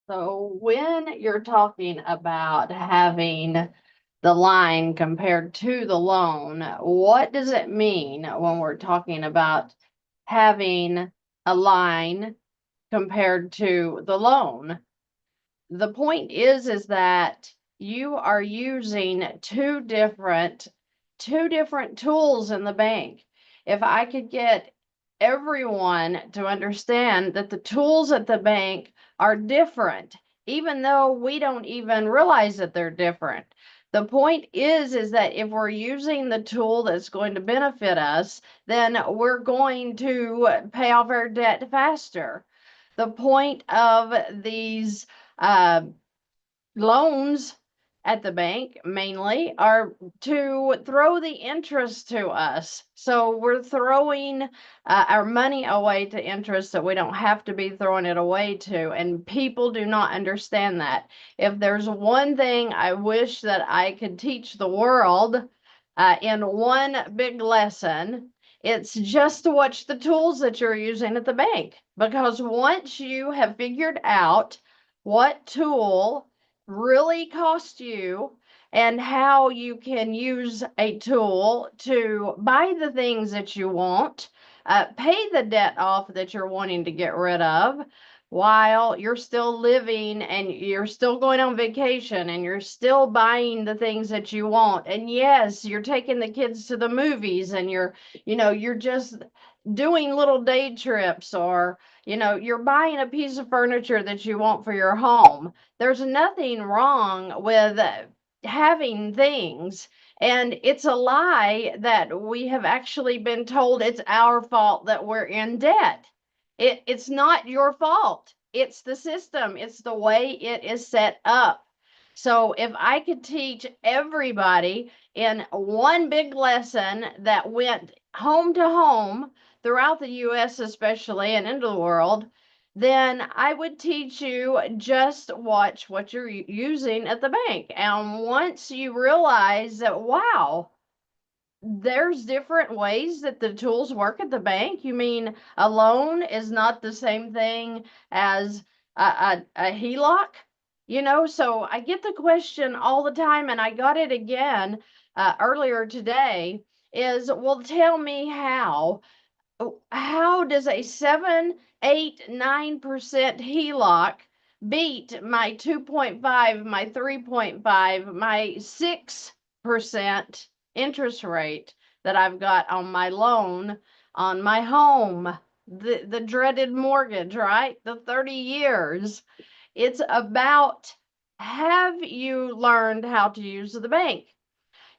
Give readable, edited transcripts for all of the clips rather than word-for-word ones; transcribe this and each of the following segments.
So when you're talking about having the line compared to the loan, what does it mean when we're talking about having a line compared to the loan? The point is that you are using two different tools in the bank. If I could get everyone to understand that the tools at the bank are different, even though we don't even realize that they're different. The point is that if we're using the tool that's going to benefit us, then we're going to pay off our debt faster. The point of these uh, loans at the bank mainly are to throw the interest to us. So we're throwing our money away to interest that we don't have to be throwing it away to. And people do not understand that. If there's one thing I wish that I could teach the world in one big lesson, it's just to watch the tools that you're using at the bank. Because once you have figured out what tool really cost you and how you can use a tool to buy the things that you want, pay the debt off that you're wanting to get rid of while you're still living and you're still going on vacation and you're still buying the things that you want. And yes, you're taking the kids to the movies and you're just doing little day trips, or you're buying a piece of furniture that you want for your home. There's nothing wrong with having things. And it's a lie that we have actually been told it's our fault that we're in debt. It's not your fault. It's the system. It's the way it is set up. So if I could teach everybody in one big lesson that went home to home throughout the US especially and into the world, then I would teach you just watch what you're using at the bank. And once you realize that, wow, there's different ways that the tools work at the bank. You mean a loan is not the same thing as a HELOC? So I get the question all the time, and I got it again earlier today is, well, tell me how does a 7, 8, 9% HELOC beat my 2.5, my 3.5, my 6% interest rate that I've got on my loan on my home? The dreaded mortgage, right? The 30 years. It's about, have you learned how to use the bank?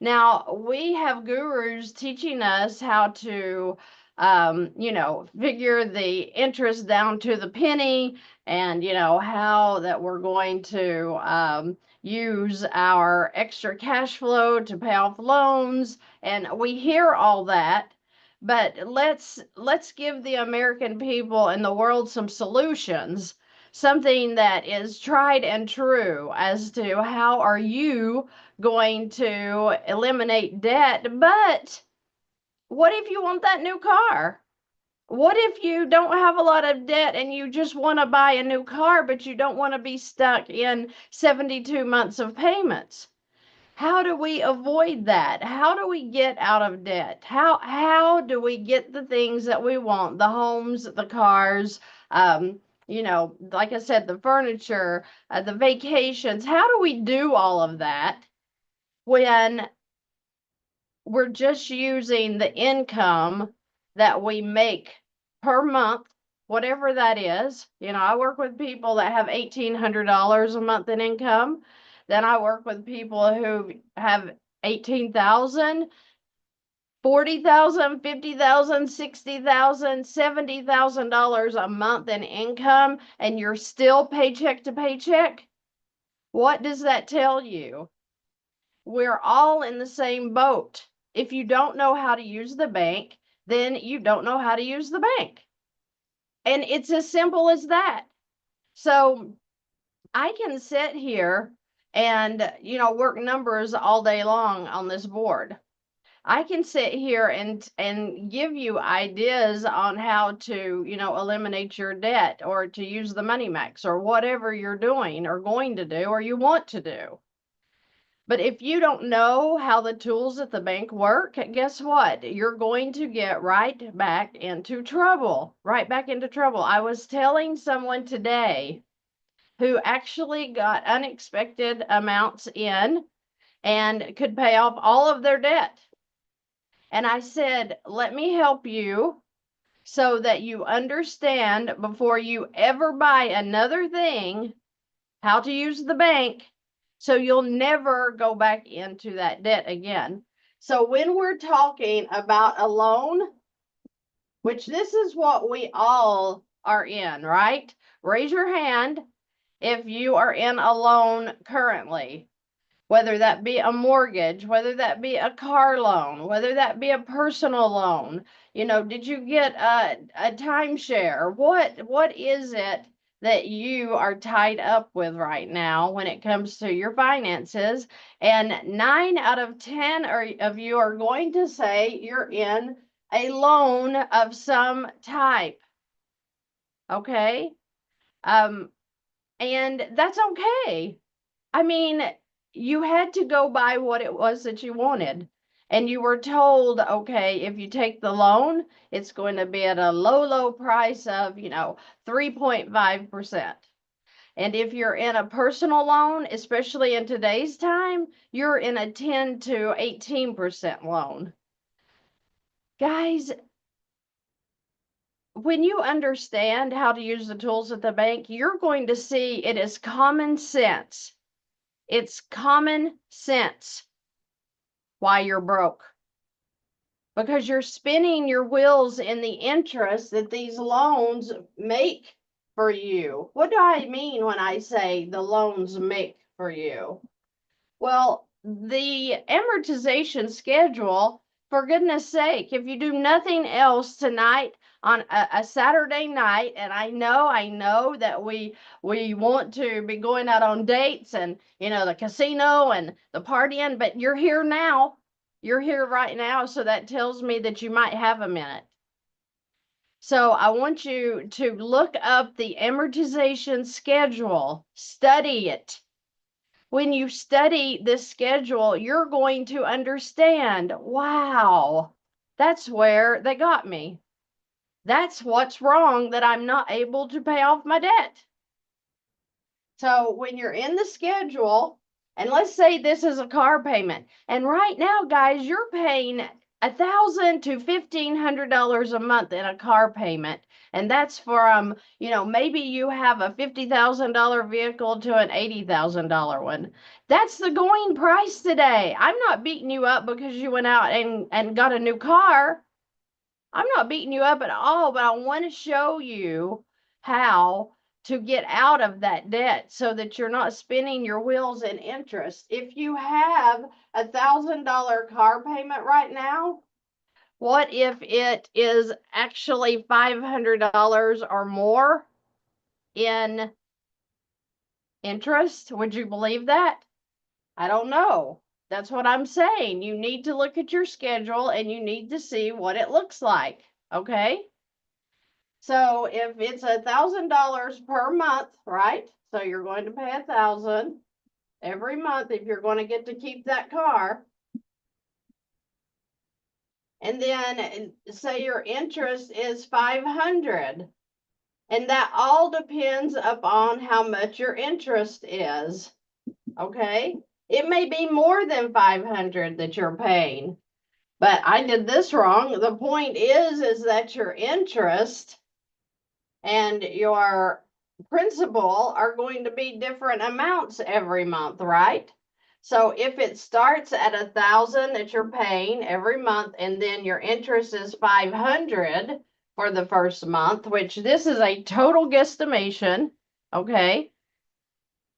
Now, we have gurus teaching us how to, figure the interest down to the penny, and, how that we're going to use our extra cash flow to pay off loans. And we hear all that. But let's give the American people and the world some solutions, something that is tried and true as to how are you going to eliminate debt. But what if you want that new car? What if you don't have a lot of debt and you just want to buy a new car, but you don't want to be stuck in 72 months of payments? How do we avoid that? How do we get out of debt? How do we get the things that we want? The homes, the cars, like I said, the furniture, the vacations. How do we do all of that when we're just using the income that we make per month, whatever that is? I work with people that have $1,800 a month in income. Then I work with people who have 18,000, 40,000, 50,000, 60,000, $70,000 a month in income, and you're still paycheck to paycheck. What does that tell you? We're all in the same boat. If you don't know how to use the bank, then you don't know how to use the bank. And it's as simple as that. So I can sit here and, work numbers all day long on this board. I can sit here and give you ideas on how to, eliminate your debt or to use the money max or whatever you're doing or going to do or you want to do. But if you don't know how the tools at the bank work, guess what? You're going to get right back into trouble. Right back into trouble. I was telling someone today who actually got unexpected amounts in and could pay off all of their debt. And I said, let me help you so that you understand before you ever buy another thing how to use the bank so you'll never go back into that debt again. So when we're talking about a loan, which this is what we all are in, right? Raise your hand if you are in a loan currently, whether that be a mortgage, whether that be a car loan, whether that be a personal loan. Did you get a timeshare? What is it that you are tied up with right now when it comes to your finances? And 9 out of 10 of you are going to say you're in a loan of some type. Okay? And that's okay. I mean, you had to go buy what it was that you wanted. And you were told, okay, if you take the loan, it's going to be at a low, low price of, 3.5%. And if you're in a personal loan, especially in today's time, you're in a 10 to 18% loan. Guys, when you understand how to use the tools at the bank, you're going to see it is common sense. It's common sense why you're broke. Because you're spinning your wheels in the interest that these loans make for you. What do I mean when I say the loans make for you? Well, the amortization schedule, for goodness sake, if you do nothing else tonight on a Saturday night, and I know that we want to be going out on dates and, the casino and the partying, but you're here now. You're here right now, so that tells me that you might have a minute. So I want you to look up the amortization schedule, study it. When you study this schedule, you're going to understand, wow, that's where they got me. That's what's wrong, that I'm not able to pay off my debt. So when you're in the schedule, and let's say this is a car payment, and right now, guys, you're paying $1,000 to $1,500 a month in a car payment, and that's from, maybe you have a $50,000 vehicle to an $80,000 one. That's the going price today. I'm not beating you up because you went out and got a new car. I'm not beating you up at all, but I want to show you how to get out of that debt so that you're not spinning your wheels in interest. If you have $1,000 car payment right now, what if it is actually $500 or more in interest? Would you believe that? I don't know. That's what I'm saying. You need to look at your schedule and you need to see what it looks like. Okay? So if it's $1,000 per month, right? So you're going to pay $1,000 every month if you're going to get to keep that car. And then say your interest is $500. And that all depends upon how much your interest is. Okay? It may be more than $500 that you're paying. But I did this wrong. The point is that your interest and your principal are going to be different amounts every month, right? So if it starts at $1,000 that you're paying every month, and then your interest is $500 for the first month, which this is a total guesstimation, okay?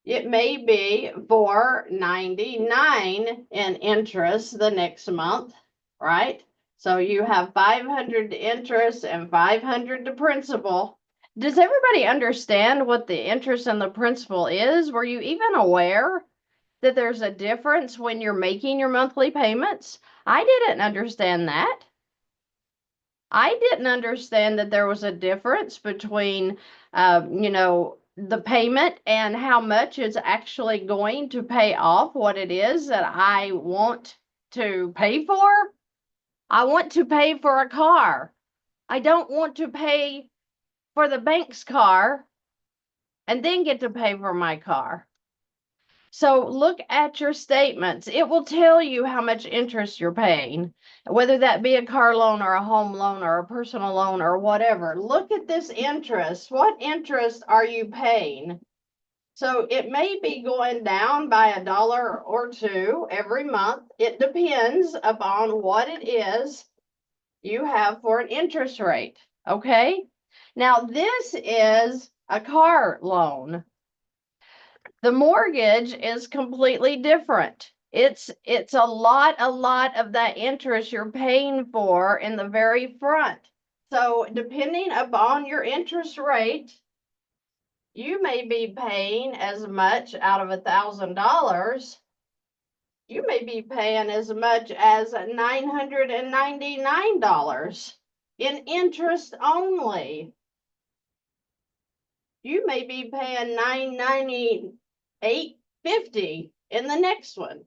It may be $499 in interest the next month, right? So you have $500 to interest and $500 to principal. Does everybody understand what the interest and the principal is? Were you even aware that there's a difference when you're making your monthly payments? I didn't understand that. I didn't understand that there was a difference between, the payment and how much is actually going to pay off what it is that I want to pay for. I want to pay for a car. I don't want to pay for the bank's car and then get to pay for my car. So look at your statements. It will tell you how much interest you're paying, whether that be a car loan or a home loan or a personal loan or whatever. Look at this interest. What interest are you paying? So it may be going down by $1 or $2 every month. It depends upon what it is you have for an interest rate. Okay. Now this is a car loan. The mortgage is completely different. It's a lot of that interest you're paying for in the very front. So depending upon your interest rate, you may be paying as much out of $1,000. You may be paying as much as $999 in interest only. You may be paying $998.50 in the next one,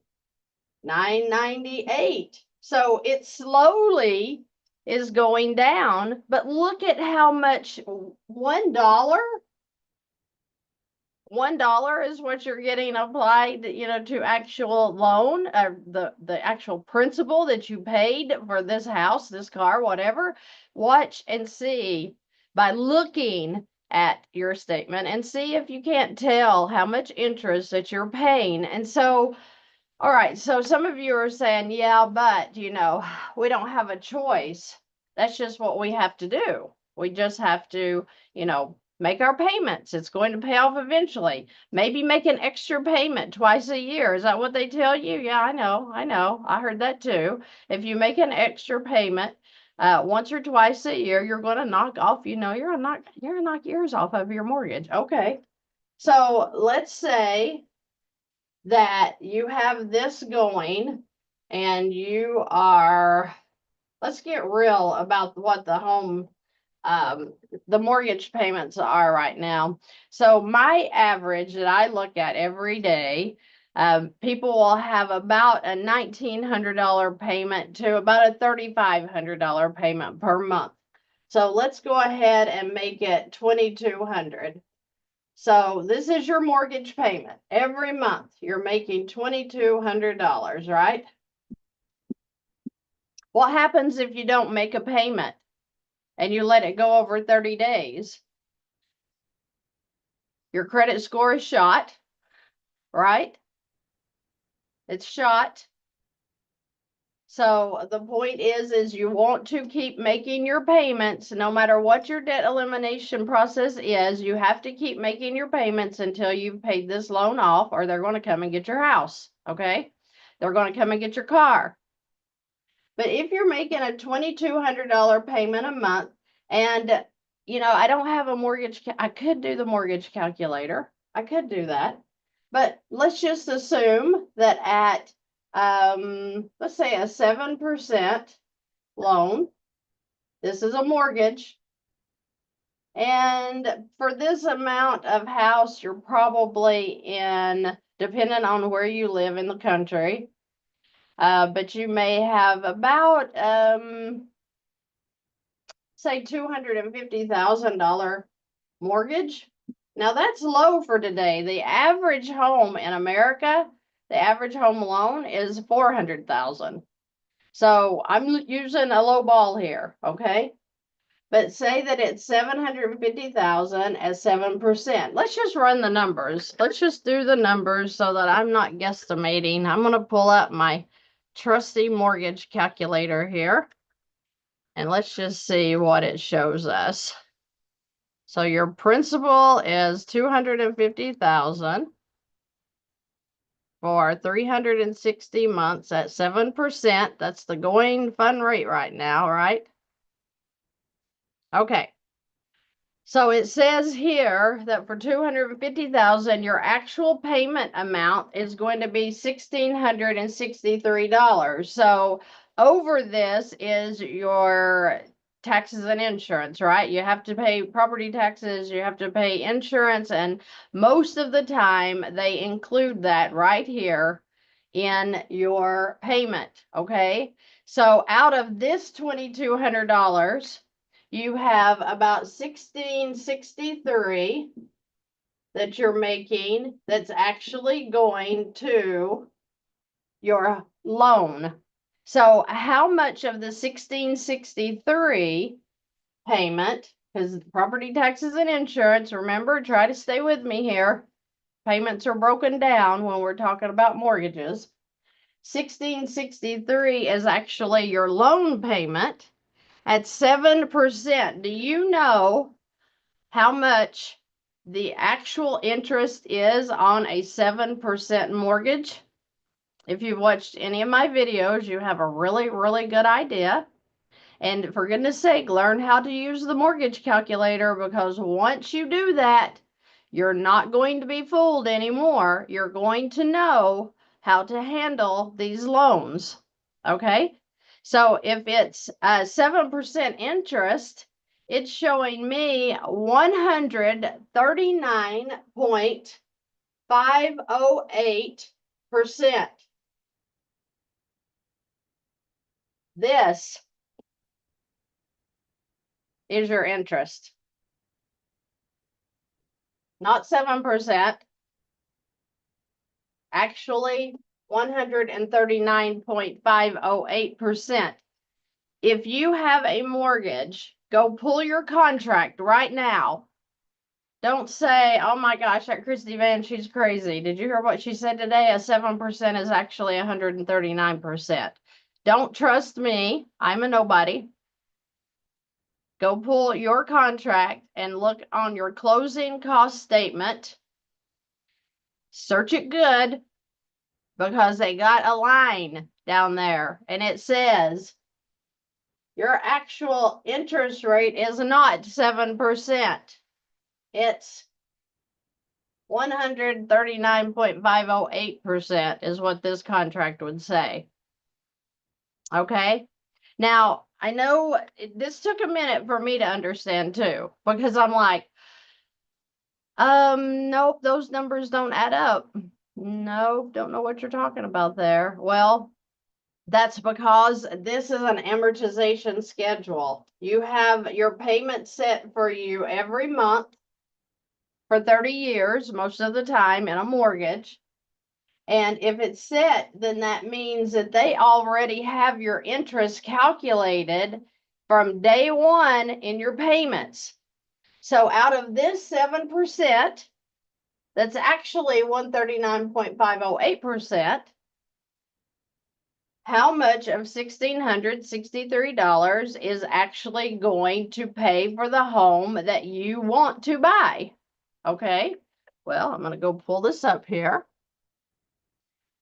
$998. So it slowly is going down, but look at how much $1 is what you're getting applied, to actual loan, the actual principal that you paid for this house, this car, whatever. Watch and see by looking at your statement and see if you can't tell how much interest that you're paying. And so, all right, so some of you are saying, yeah, but we don't have a choice. That's just what we have to do. We just have to, make our payments. It's going to pay off eventually. Maybe make an extra payment twice a year. Is that what they tell you? Yeah, I know. I heard that too. If you make an extra payment once or twice a year, you're going to knock off, you're gonna knock years off of your mortgage. Okay. So let's say that you have this going and you are, let's get real about what the mortgage payments are right now. So my average that I look at every day, people will have about a $1,900 payment to about a $3,500 payment per month. So let's go ahead and make it $2,200. So this is your mortgage payment. Every month you're making $2,200, right? What happens if you don't make a payment and you let it go over 30 days? Your credit score is shot, right? It's shot. So the point is you want to keep making your payments no matter what your debt elimination process is. You have to keep making your payments until you've paid this loan off, or they're going to come and get your house. Okay. They're going to come and get your car. But if you're making a $2,200 payment a month, and I don't have a mortgage, I could do the mortgage calculator. I could do that. But let's just assume that at let's say a 7% loan. This is a mortgage. And for this amount of house, you're probably in, depending on where you live in the country, but you may have about, say $250,000 mortgage. Now that's low for today. The average home in America, the average home loan is $400,000. So I'm using a low ball here, okay? But say that it's $750,000 at 7%. Let's just run the numbers. Let's just do the numbers so that I'm not guesstimating. I'm going to pull up my trusty mortgage calculator here. And let's just see what it shows us. So your principal is $250,000 for 360 months at 7%. That's the going fund rate right now, right? Okay. So it says here that for 250,000, your actual payment amount is going to be $1,663. So over this is your taxes and insurance, right? You have to pay property taxes, you have to pay insurance, and most of the time they include that right here in your payment, okay? So out of this $2,200, you have about 1663 that you're making that's actually going to your loan. So how much of the 1663 payment, because property taxes and insurance, remember, try to stay with me here. Payments are broken down when we're talking about mortgages. 1663 is actually your loan payment at 7%. Do you know how much the actual interest is on a 7% mortgage? If you've watched any of my videos, you have a really, really good idea. And for goodness sake, learn how to use the mortgage calculator, because once you do that, you're not going to be fooled anymore. You're going to know how to handle these loans. Okay? So if it's 7% interest, it's showing me 139.508%. This is your interest. Not 7%, actually 139.508%. If you have a mortgage, go pull your contract right now. Don't say, oh my gosh, that Christy Vann, she's crazy. Did you hear what she said today? A 7% is actually 139%. Don't trust me. I'm a nobody. Go pull your contract and look on your closing cost statement. Search it good, because they got a line down there and it says your actual interest rate is not 7%. It's 139.508% is what this contract would say. Okay. Now, I know this took a minute for me to understand too, because I'm like, nope, those numbers don't add up. Nope, don't know what you're talking about there. Well, that's because this is an amortization schedule. You have your payment set for you every month for 30 years, most of the time in a mortgage. And if it's set, then that means that they already have your interest calculated from day one in your payments. So out of this 7%, that's actually 139.508%. How much of $1,663 is actually going to pay for the home that you want to buy? Okay, well, I'm going to go pull this up here.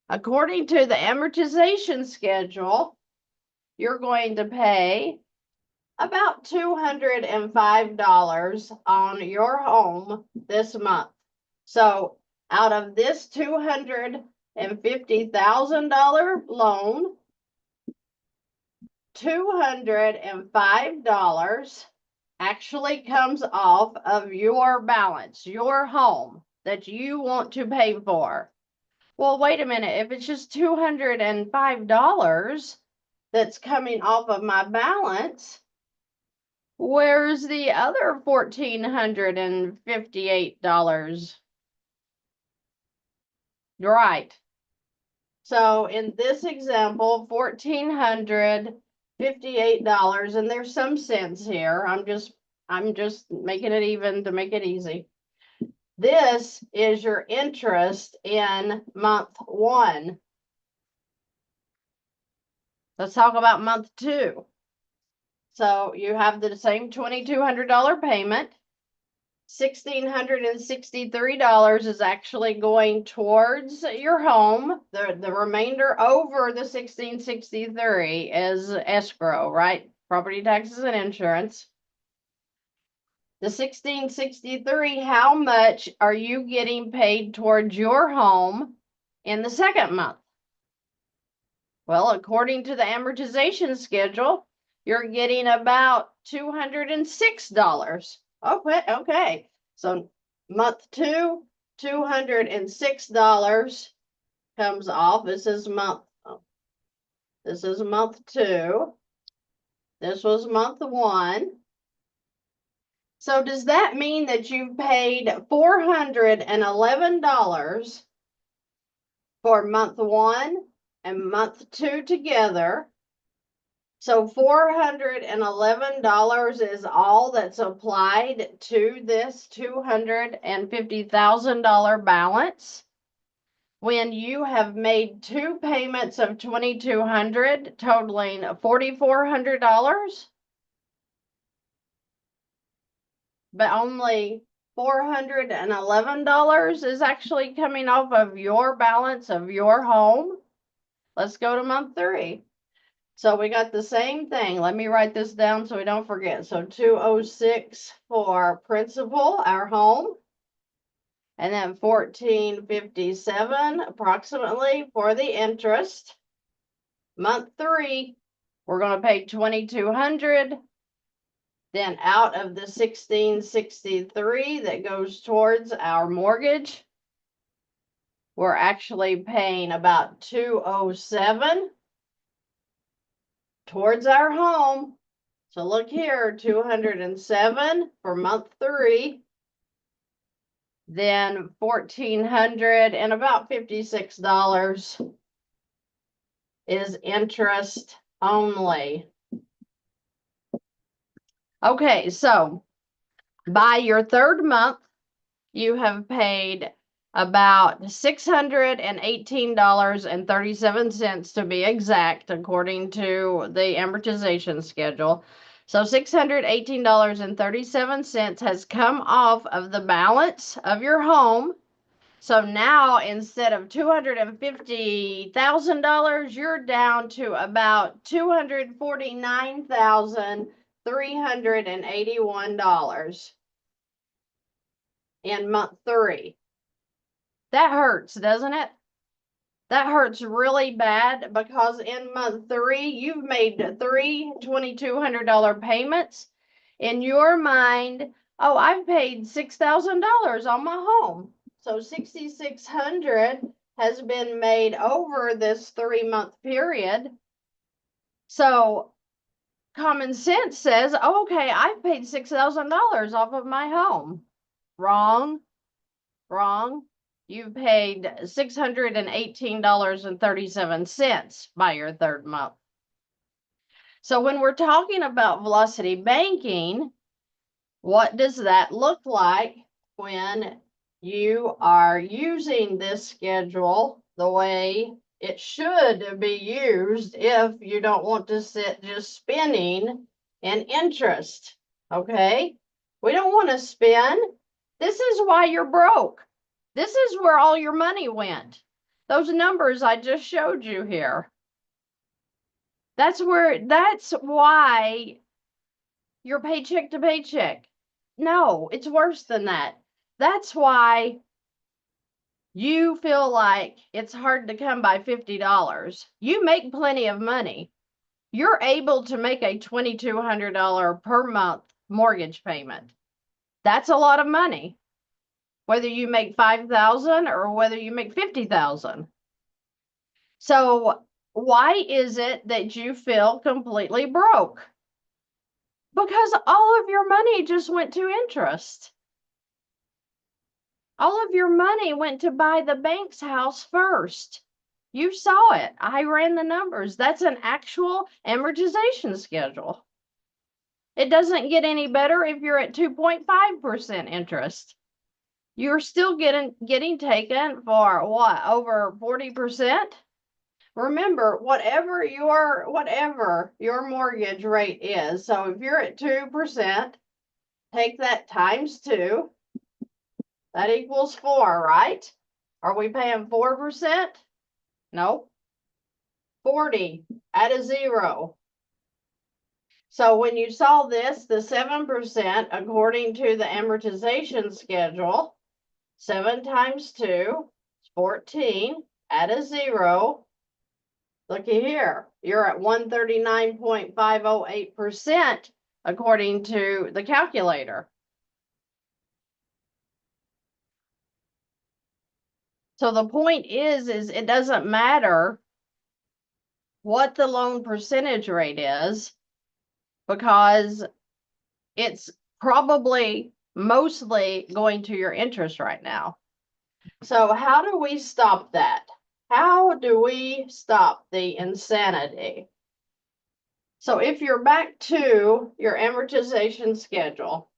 According to the amortization schedule, you're going to pay about $205 on your home this month. So out of this $250,000 loan, $205 actually comes off of your balance, your home that you want to pay for. Well, wait a minute. If it's just $205 that's coming off of my balance, where's the other $1,458? Right. So in this example, $1,458, and there's some cents here. I'm just making it even to make it easy. This is your interest in month one. Let's talk about month two. So you have the same $2,200 payment. $1,663 is actually going towards your home. The remainder over the $1,663 is escrow, right? Property taxes and insurance. The 1663, how much are you getting paid towards your home in the second month? Well, according to the amortization schedule, you're getting about $206. Okay. So month two, $206 comes off. This is month two. This was month one. So does that mean that you've paid $411 for month one and month two together? So $411 is all that's applied to this $250,000 balance when you have made two payments of $2,200 totaling $4,400, but only $411 is actually coming off of your balance of your home. Let's go to month three. So we got the same thing. Let me write this down so we don't forget. So 206 for principal, our home, and then 1457 approximately for the interest. Month three, we're going to pay 2,200. Then out of the 1663 that goes towards our mortgage, we're actually paying about 207 towards our home. So look here, 207 for month three, then 1,400 and about $56 is interest only. Okay, so by your third month, you have paid about $618.37 to be exact, according to the amortization schedule. So $618.37 has come off of the balance of your home. So now instead of $250,000, you're down to about $249,381 in month three. That hurts, doesn't it? That hurts really bad because in month three, you've made three $2,200 payments. In your mind, oh, I've paid $6,000 on my home. So $6,600 has been made over this 3-month period. So common sense says, oh, okay, I've paid $6,000 off of my home. Wrong. You paid $618.37 by your third month. So when we're talking about velocity banking, what does that look like when you are using this schedule the way it should be used if you don't want to sit just spinning in interest? Okay, we don't want to spin. This is why you're broke. This is where all your money went. Those numbers I just showed you here. That's why you're paycheck to paycheck. No, it's worse than that. That's why you feel like it's hard to come by $50. You make plenty of money. You're able to make a $2,200 per month mortgage payment. That's a lot of money. Whether you make $5,000 or whether you make $50,000. So why is it that you feel completely broke? Because all of your money just went to interest. All of your money went to buy the bank's house first. You saw it. I ran the numbers. That's an actual amortization schedule. It doesn't get any better if you're at 2.5% interest. You're still getting taken for what, over 40%? Remember, whatever your mortgage rate is. So if you're at 2%, take that times 2. That equals 4, right? Are we paying 4%? Nope. 40 at a 0. So when you saw this, the 7%, according to the amortization schedule, 7 times 2 is 14, add a 0. Looky here, you're at 139.508% according to the calculator. So the point is it doesn't matter what the loan percentage rate is, because it's probably mostly going to your interest right now. So how do we stop that? How do we stop the insanity? So if you're back to your amortization schedule,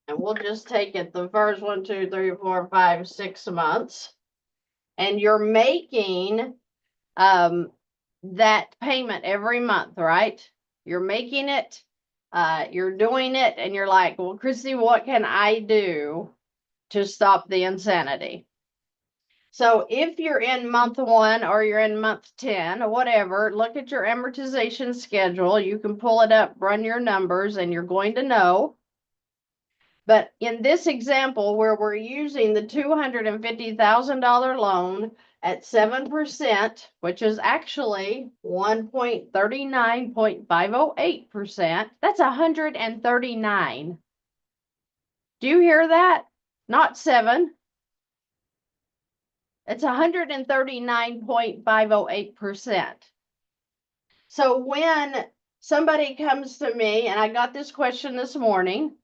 and we'll just take it the first 1, 2, 3, 4, 5, 6 months, and you're making that payment every month, right? You're making it, you're doing it, and you're like, well, Christy, what can I do to stop the insanity? So if you're in month 1 or you're in month 10 or whatever, look at your amortization schedule. You can pull it up, run your numbers, and you're going to know. But in this example, where we're using the $250,000 loan at 7%, which is actually 1.39.508%, that's 139. Do you hear that? Not 7. It's 139.508%. So when somebody comes to me, and I got this question this morning,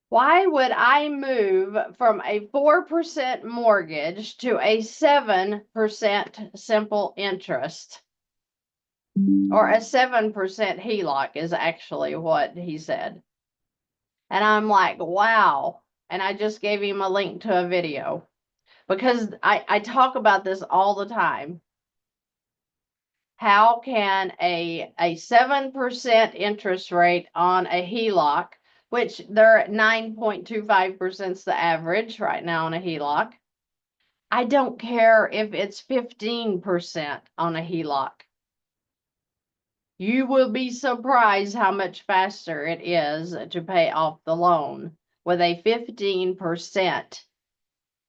why would I move from a 4% mortgage to a 7% simple interest? Or a 7% HELOC is actually what he said. And I'm like, wow. And I just gave him a link to a video, because I talk about this all the time. How can a 7% interest rate on a HELOC, which they're at 9.25% is the average right now on a HELOC. I don't care if it's 15% on a HELOC. You will be surprised how much faster it is to pay off the loan with a 15%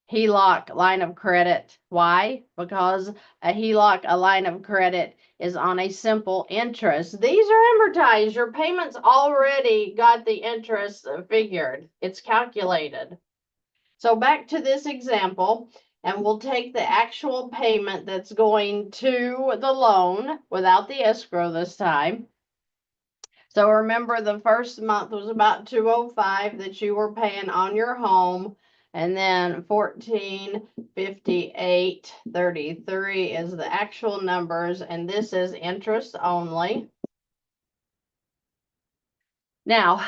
HELOC line of credit. Why? Because a HELOC, a line of credit, is on a simple interest. These are amortized. Your payments already got the interest figured. It's calculated. So back to this example, and we'll take the actual payment that's going to the loan without the escrow this time. So remember, the first month was about $205 that you were paying on your home. And then $1,458.33 is the actual numbers, and this is interest only. Now,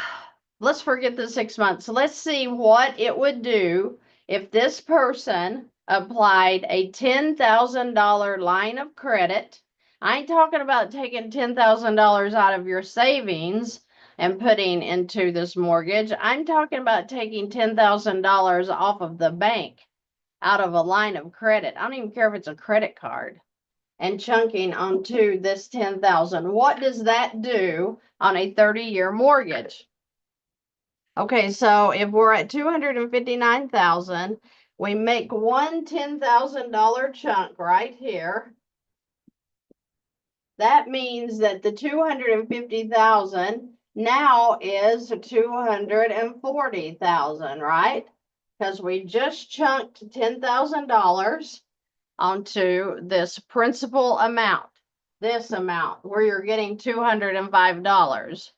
let's forget the 6 months. Let's see what it would do if this person applied a $10,000 line of credit. I ain't talking about taking $10,000 out of your savings and putting into this mortgage. I'm talking about taking $10,000 off of the bank out of a line of credit. I don't even care if it's a credit card, and chunking onto this $10,000. What does that do on a 30-year mortgage? Okay, so if we're at $259,000, we make one $10,000 chunk right here. That means that the $250,000 now is $240,000, right? Because we just chunked $10,000 onto this principal amount, this amount, where you're getting $205.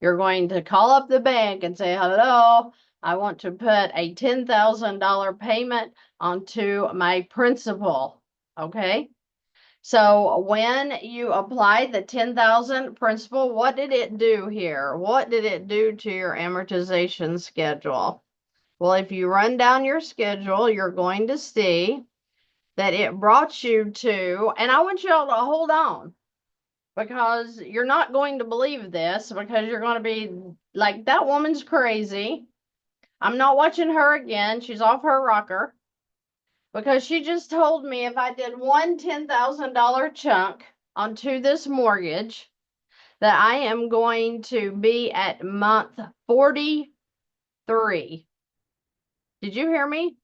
You're going to call up the bank and say, hello, I want to put a $10,000 payment onto my principal, okay? So when you apply the $10,000 principal, what did it do here? What did it do to your amortization schedule? Well, if you run down your schedule, you're going to see that it brought you to, and I want y'all to hold on, because you're not going to believe this, because you're going to be like, that woman's crazy. I'm not watching her again. She's off her rocker. Because she just told me if I did one $10,000 chunk onto this mortgage that I am going to be at month 43. Did you hear me?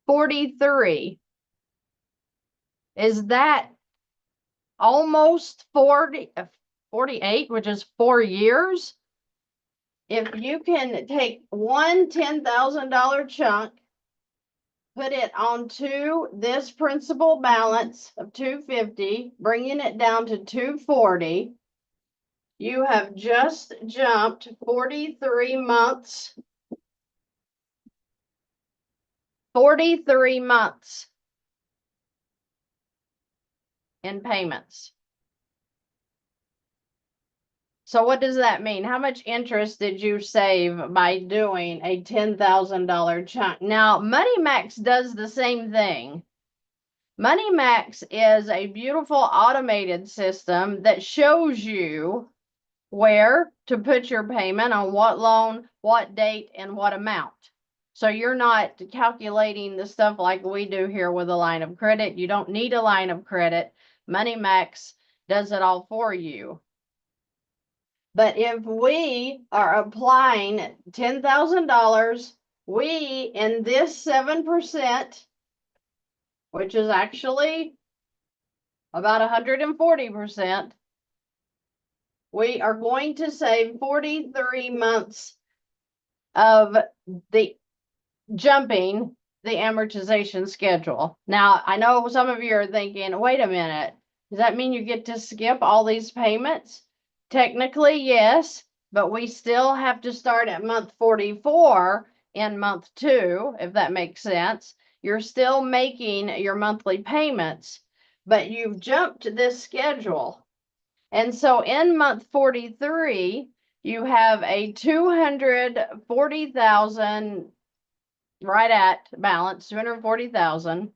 43. Is that almost 48, which is 4 years? If you can take one $10,000 chunk, put it onto this principal balance of 250, bringing it down to 240, you have just jumped 43 months. 43 months in payments. So what does that mean? How much interest did you save by doing a $10,000 chunk? Now, Money Max does the same thing. Money Max is a beautiful automated system that shows you where to put your payment on what loan, what date, and what amount. So you're not calculating the stuff like we do here with a line of credit. You don't need a line of credit. Money Max does it all for you. But if we are applying $10,000, we, in this 7%, which is actually about 140%, we are going to save 43 months of the jumping the amortization schedule. Now, I know some of you are thinking, wait a minute, does that mean you get to skip all these payments? Technically, yes, but we still have to start at month 44 in month 2, if that makes sense. You're still making your monthly payments, but you've jumped this schedule. And so in month 43, you have a 240,000 right at balance, 240,000.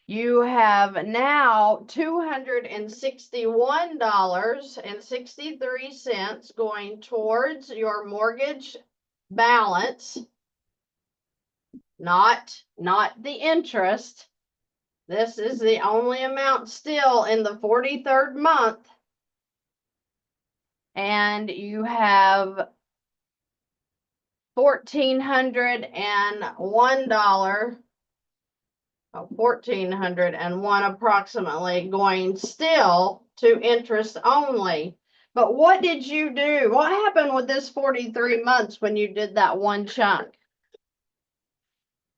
You have now $261.63 going towards your mortgage balance, not the interest. This is the only amount still in the 43rd month. And you have $1,401, $1,401 approximately going still to interest only. But what did you do? What happened with this 43 months when you did that one chunk?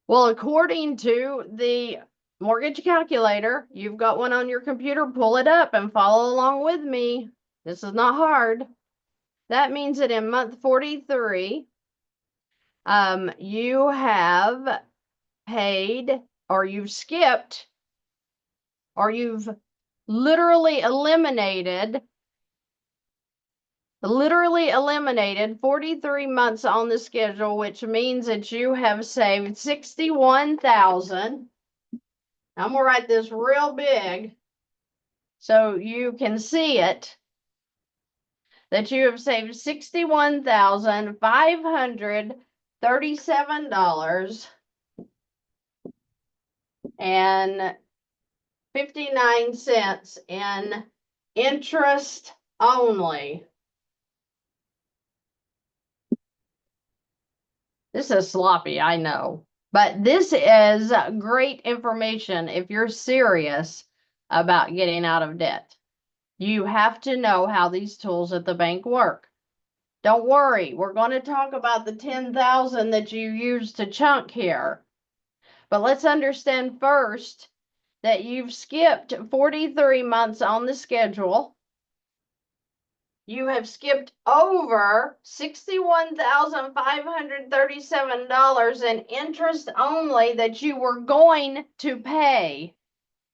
Well, according to the mortgage calculator, you've got one on your computer, pull it up and follow along with me. This is not hard. That means that in month 43, you have paid, or you've skipped, or you've literally eliminated 43 months on the schedule, which means that you have saved 61,000. I'm gonna write this real big so you can see it, that you have saved $61,537.59 in interest only. This is sloppy, I know, but this is great information if you're serious about getting out of debt. You have to know how these tools at the bank work. Don't worry, we're going to talk about the 10,000 that you use to chunk here. But let's understand first that you've skipped 43 months on the schedule. You have skipped over $61,537 in interest only that you were going to pay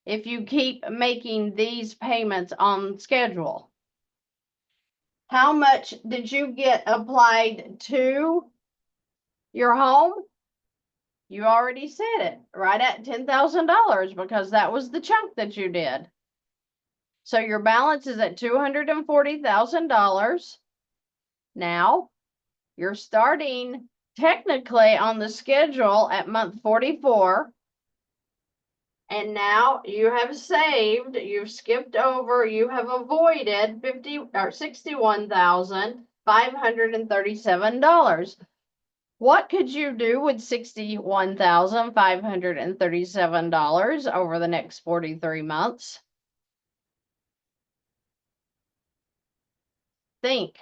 if you keep making these payments on schedule. How much did you get applied to your home? You already said it, right at $10,000, because that was the chunk that you did. So your balance is at $240,000. Now, you're starting technically on the schedule at month 44. And now you have saved, you've skipped over, you have avoided $61,537. What could you do with $61,537 over the next 43 months? Think.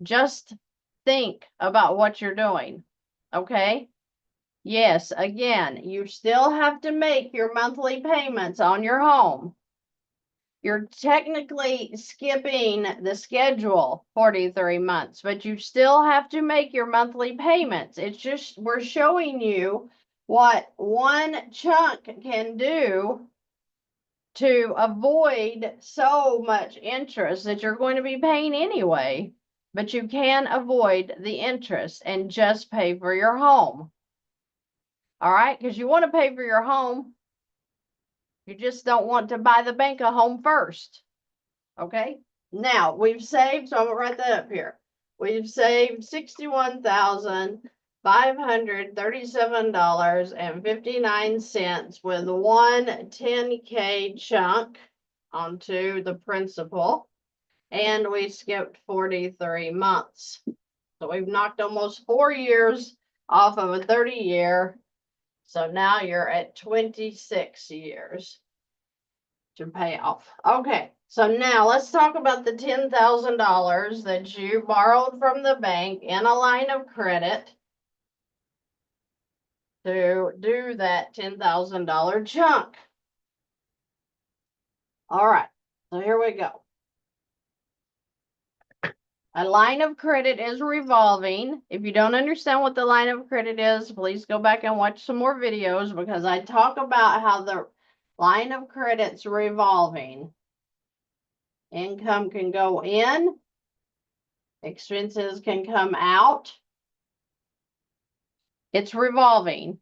Just think about what you're doing. Okay? Yes, again, you still have to make your monthly payments on your home. You're technically skipping the schedule 43 months, but you still have to make your monthly payments. It's just, we're showing you what one chunk can do to avoid so much interest that you're going to be paying anyway. But you can avoid the interest and just pay for your home. All right, because you want to pay for your home. You just don't want to buy the bank a home first. Okay, now we've saved, so I'm gonna write that up here. We've saved $61,537.59 with one 10K chunk onto the principal, and we skipped 43 months. So we've knocked almost 4 years off of a 30-year. So now you're at 26 years to pay off. Okay, so now let's talk about the $10,000 that you borrowed from the bank in a line of credit to do that $10,000 chunk. All right, so here we go. A line of credit is revolving. If you don't understand what the line of credit is, please go back and watch some more videos because I talk about how the line of credit's revolving. Income can go in, expenses can come out. It's revolving.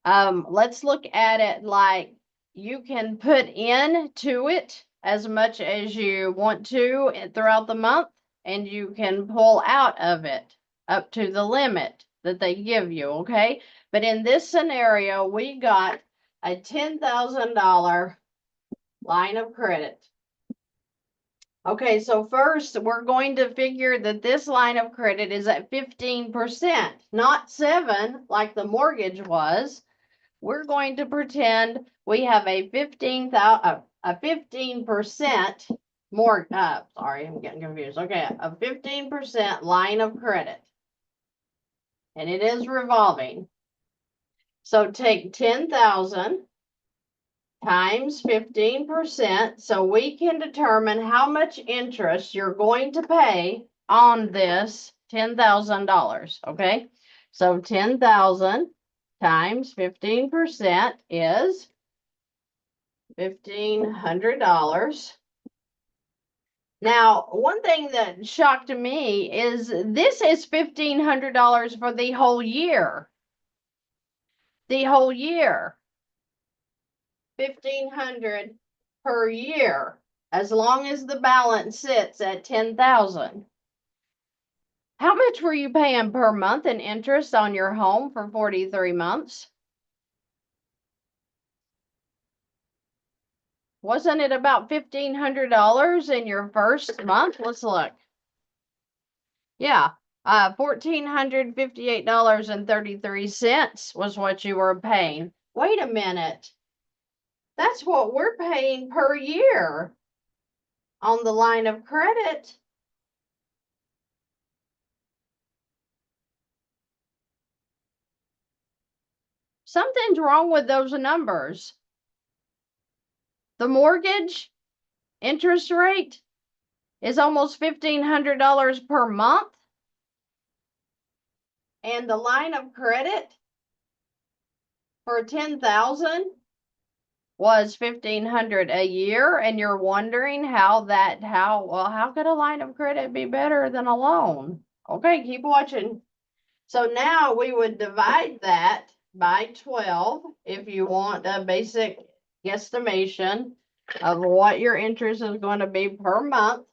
Let's look at it like you can put into it as much as you want to throughout the month, and you can pull out of it up to the limit that they give you, okay? But in this scenario, we got a $10,000 line of credit. Okay, so first we're going to figure that this line of credit is at 15%, not 7 like the mortgage was. We're going to pretend we have a 15% more, sorry, I'm getting confused. Okay, a 15% line of credit. And it is revolving. So take 10,000 times 15%, so we can determine how much interest you're going to pay on this $10,000, okay? So 10,000 times 15% is $1,500. Now, one thing that shocked me is this is $1,500 for the whole year. The whole year. 1,500 per year, as long as the balance sits at 10,000. How much were you paying per month in interest on your home for 43 months? Wasn't it about $1,500 in your first month? Let's look. Yeah, $1,458.33 was what you were paying. Wait a minute. That's what we're paying per year on the line of credit. Something's wrong with those numbers. The mortgage interest rate is almost $1,500 per month. And the line of credit for 10,000 was 1,500 a year. And you're wondering how could a line of credit be better than a loan? Okay, keep watching. So now we would divide that by 12 if you want a basic guesstimation of what your interest is going to be per month.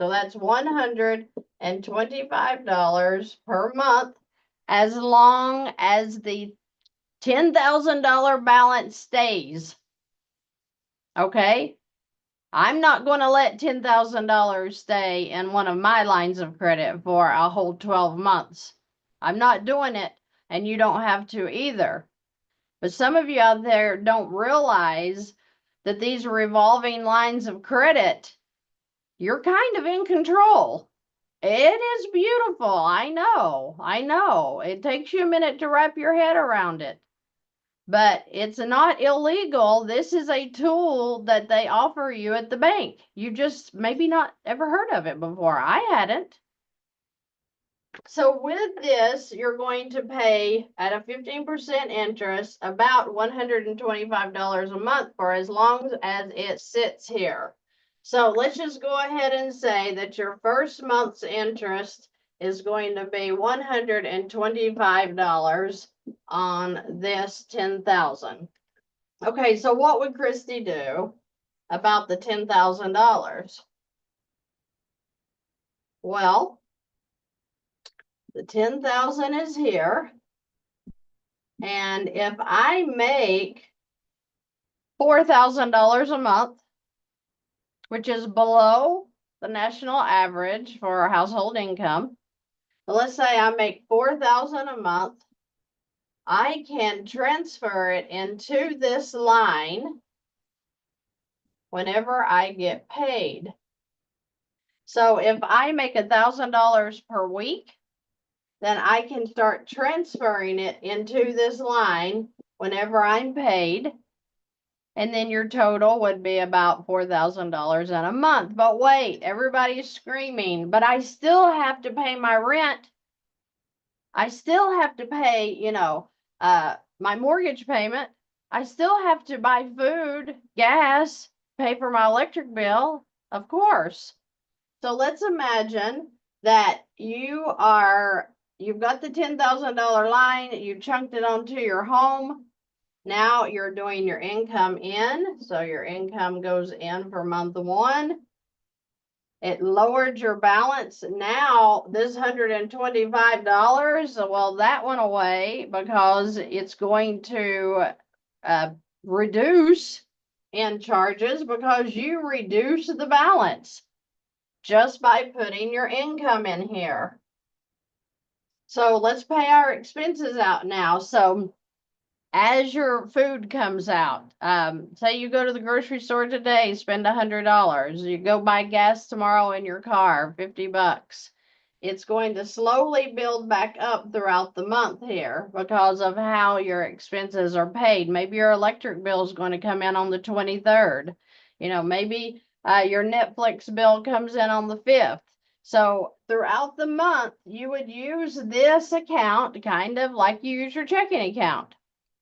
So that's $125 per month, as long as the $10,000 balance stays. Okay? I'm not going to let $10,000 stay in one of my lines of credit for a whole 12 months. I'm not doing it, and you don't have to either. But some of you out there don't realize that these revolving lines of credit, you're kind of in control. It is beautiful. I know. It takes you a minute to wrap your head around it. But it's not illegal. This is a tool that they offer you at the bank. You just maybe not ever heard of it before. I hadn't. So with this, you're going to pay at a 15% interest about $125 a month for as long as it sits here. So let's just go ahead and say that your first month's interest is going to be $125 on this $10,000. Okay, so what would Christy do about the $10,000? Well, the 10,000 is here. And if I make $4,000 a month, which is below the national average for household income, but let's say I make $4,000 a month, I can transfer it into this line whenever I get paid. So if I make $1,000 per week, then I can start transferring it into this line whenever I'm paid. And then your total would be about $4,000 in a month. But wait, everybody's screaming, but I still have to pay my rent. I still have to pay, my mortgage payment. I still have to buy food, gas, pay for my electric bill, of course. So let's imagine that you've got the $10,000 line, you chunked it onto your home. Now you're doing your income in. So your income goes in for month one. It lowered your balance. Now this $125, well, that went away because it's going to reduce in charges because you reduce the balance just by putting your income in here. So let's pay our expenses out now. So as your food comes out, say you go to the grocery store today, spend $100. You go buy gas tomorrow in your car, $50. It's going to slowly build back up throughout the month here because of how your expenses are paid. Maybe your electric bill is going to come in on the 23rd. Maybe your Netflix bill comes in on the 5th. So throughout the month, you would use this account kind of like you use your checking account.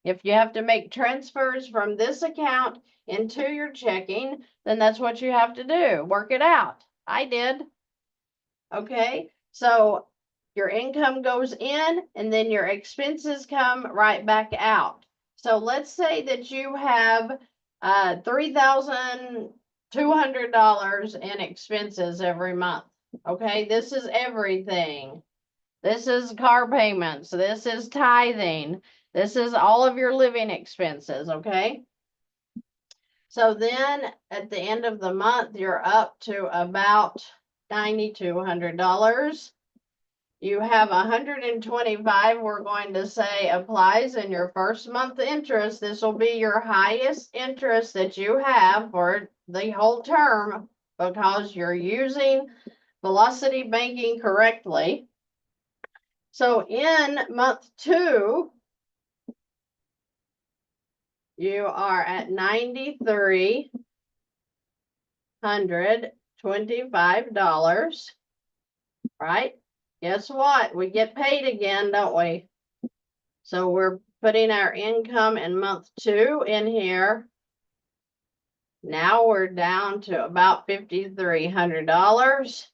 If you have to make transfers from this account into your checking, then that's what you have to do. Work it out. I did. Okay, so your income goes in and then your expenses come right back out. So let's say that you have $3,200 in expenses every month. Okay, this is everything. This is car payments. This is tithing. This is all of your living expenses, okay? So then at the end of the month, you're up to about $9,200. You have 125, we're going to say, applies in your first month interest. This will be your highest interest that you have for the whole term because you're using velocity banking correctly. So in month 2, you are at $9,325, right? Guess what? We get paid again, don't we? So we're putting our income in month 2 in here. Now we're down to about $5,300.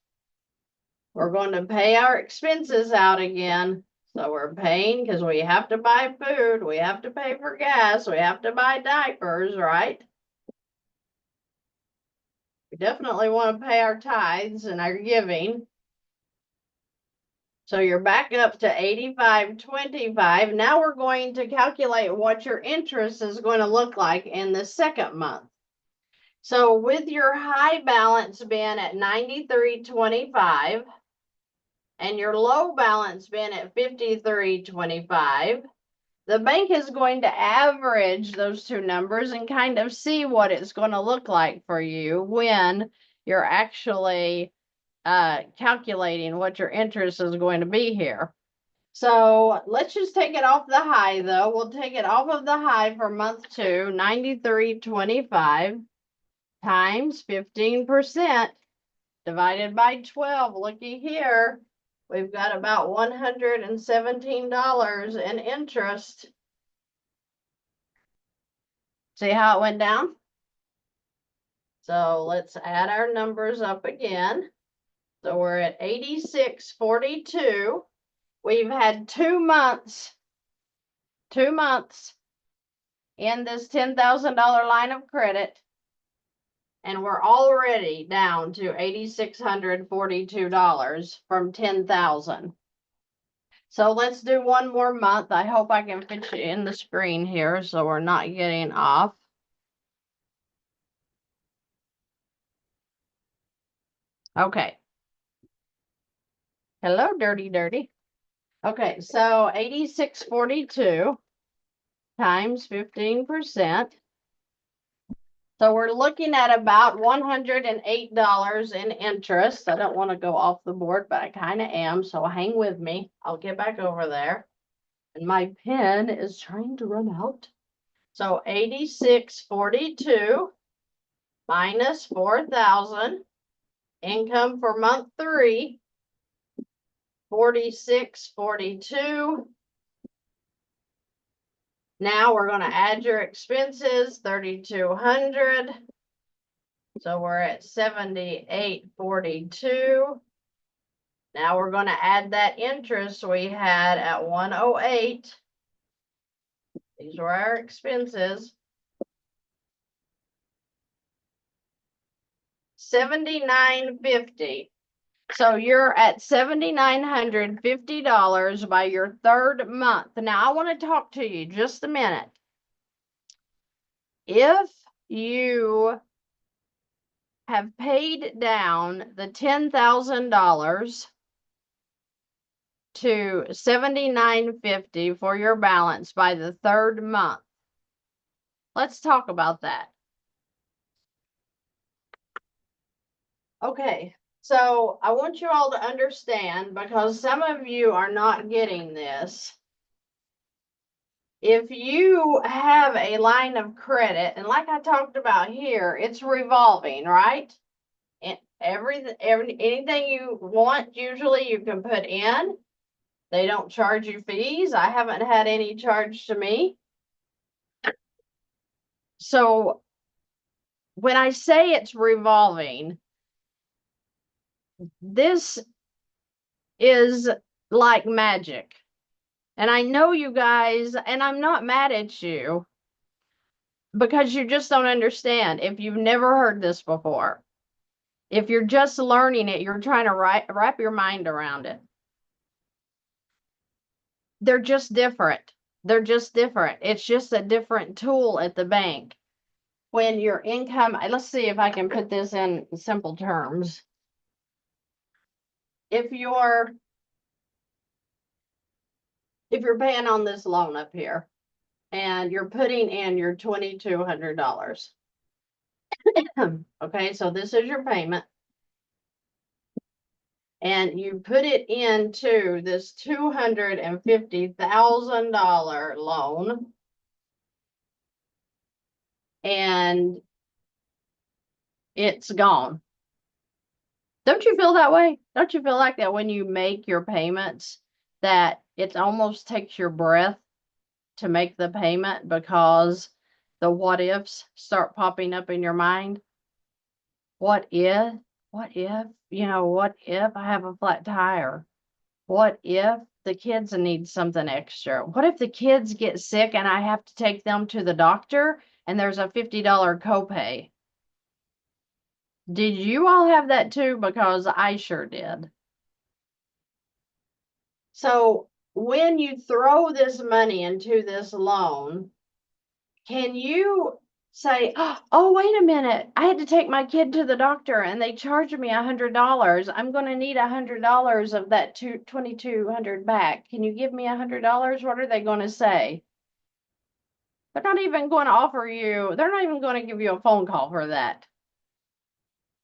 We're going to pay our expenses out again. So we're paying because we have to buy food, we have to pay for gas, we have to buy diapers, right? We definitely want to pay our tithes and our giving. So you're back up to 85.25. Now we're going to calculate what your interest is going to look like in the second month. So with your high balance being at 93.25 and your low balance being at 53.25, the bank is going to average those two numbers and kind of see what it's going to look like for you when you're actually calculating what your interest is going to be here. So let's just take it off the high though. We'll take it off of the high for month 2, 93.25 times 15% divided by 12. Looky here. We've got about $117 in interest. See how it went down? So let's add our numbers up again. So we're at 86.42. We've had 2 months in this $10,000 line of credit, and we're already down to $8,642 from $10,000. So let's do one more month. I hope I can fit you in the screen here so we're not getting off. Okay. Hello, dirty. Okay, so 86.42 times 15%. So we're looking at about $108 in interest. I don't want to go off the board, but I kind of am, so hang with me. I'll get back over there. And my pen is trying to run out. So 86.42 minus 4,000. Income for month 3, 46.42. Now we're going to add your expenses, 3,200. So we're at 78.42. Now we're going to add that interest we had at 108. These were our expenses. $79.50. So you're at $7,950 by your third month. Now I want to talk to you just a minute. If you have paid down the $10,000 to $7,950 for your balance by the third month, let's talk about that. Okay. So I want you all to understand, because some of you are not getting this. If you have a line of credit, and like I talked about here, it's revolving, right? And anything you want, usually you can put in. They don't charge you fees. I haven't had any charged to me. So when I say it's revolving, this is like magic. And I know you guys, and I'm not mad at you because you just don't understand if you've never heard this before. If you're just learning it, you're trying to wrap your mind around it. They're just different. They're just different. It's just a different tool at the bank. When your income, let's see if I can put this in simple terms. If you're paying on this loan up here and you're putting in your $2,200. Okay, so this is your payment. And you put it into this $250,000 loan. And it's gone. Don't you feel that way? Don't you feel like that when you make your payments, that it almost takes your breath to make the payment because the what ifs start popping up in your mind? What if, what if I have a flat tire? What if the kids need something extra? What if the kids get sick and I have to take them to the doctor and there's a $50 copay? Did you all have that too? Because I sure did. So when you throw this money into this loan, can you say, oh, wait a minute, I had to take my kid to the doctor and they charged me $100. I'm going to need $100 of that 2,200 back. Can you give me $100? What are they going to say? They're not even going to offer you, they're not even going to give you a phone call for that.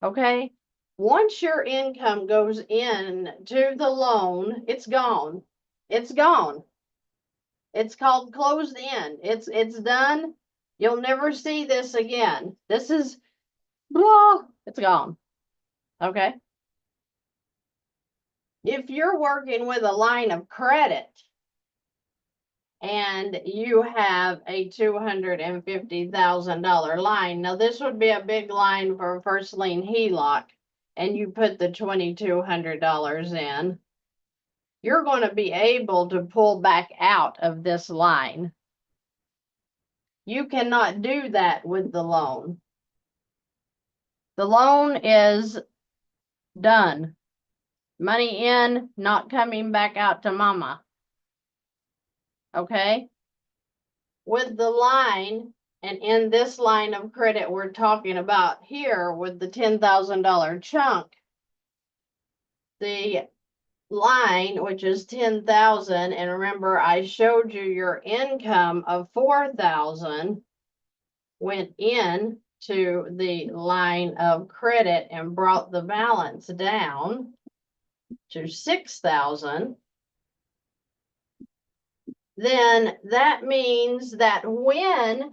Okay? Once your income goes in to the loan, it's gone. It's gone. It's called closed end. It's done. You'll never see this again. This is blah, it's gone. Okay? If you're working with a line of credit and you have a $250,000 line, now this would be a big line for a first lien HELOC, and you put the $2,200 in, you're going to be able to pull back out of this line. You cannot do that with the loan. The loan is done. Money in, not coming back out to mama. Okay? With the line, and in this line of credit we're talking about here with the $10,000 chunk, the line, which is 10,000, and remember I showed you your income of 4,000 went in to the line of credit and brought the balance down to 6,000. Then that means that when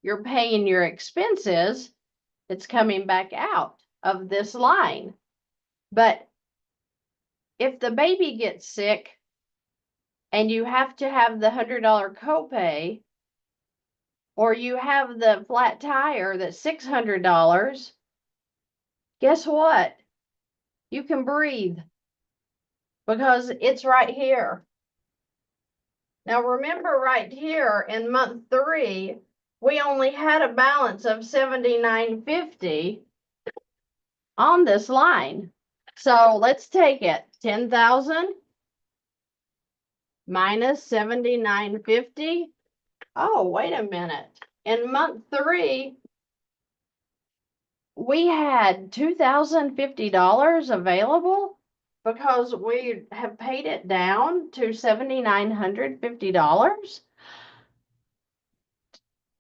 you're paying your expenses, it's coming back out of this line. But if the baby gets sick and you have to have the $100 copay, or you have the flat tire that's $600, guess what? You can breathe because it's right here. Now remember, right here in month 3, we only had a balance of $79.50 on this line. So let's take it. 10,000 minus $79.50. Oh, wait a minute. In month 3, we had $2,050 available because we have paid it down to $7,950.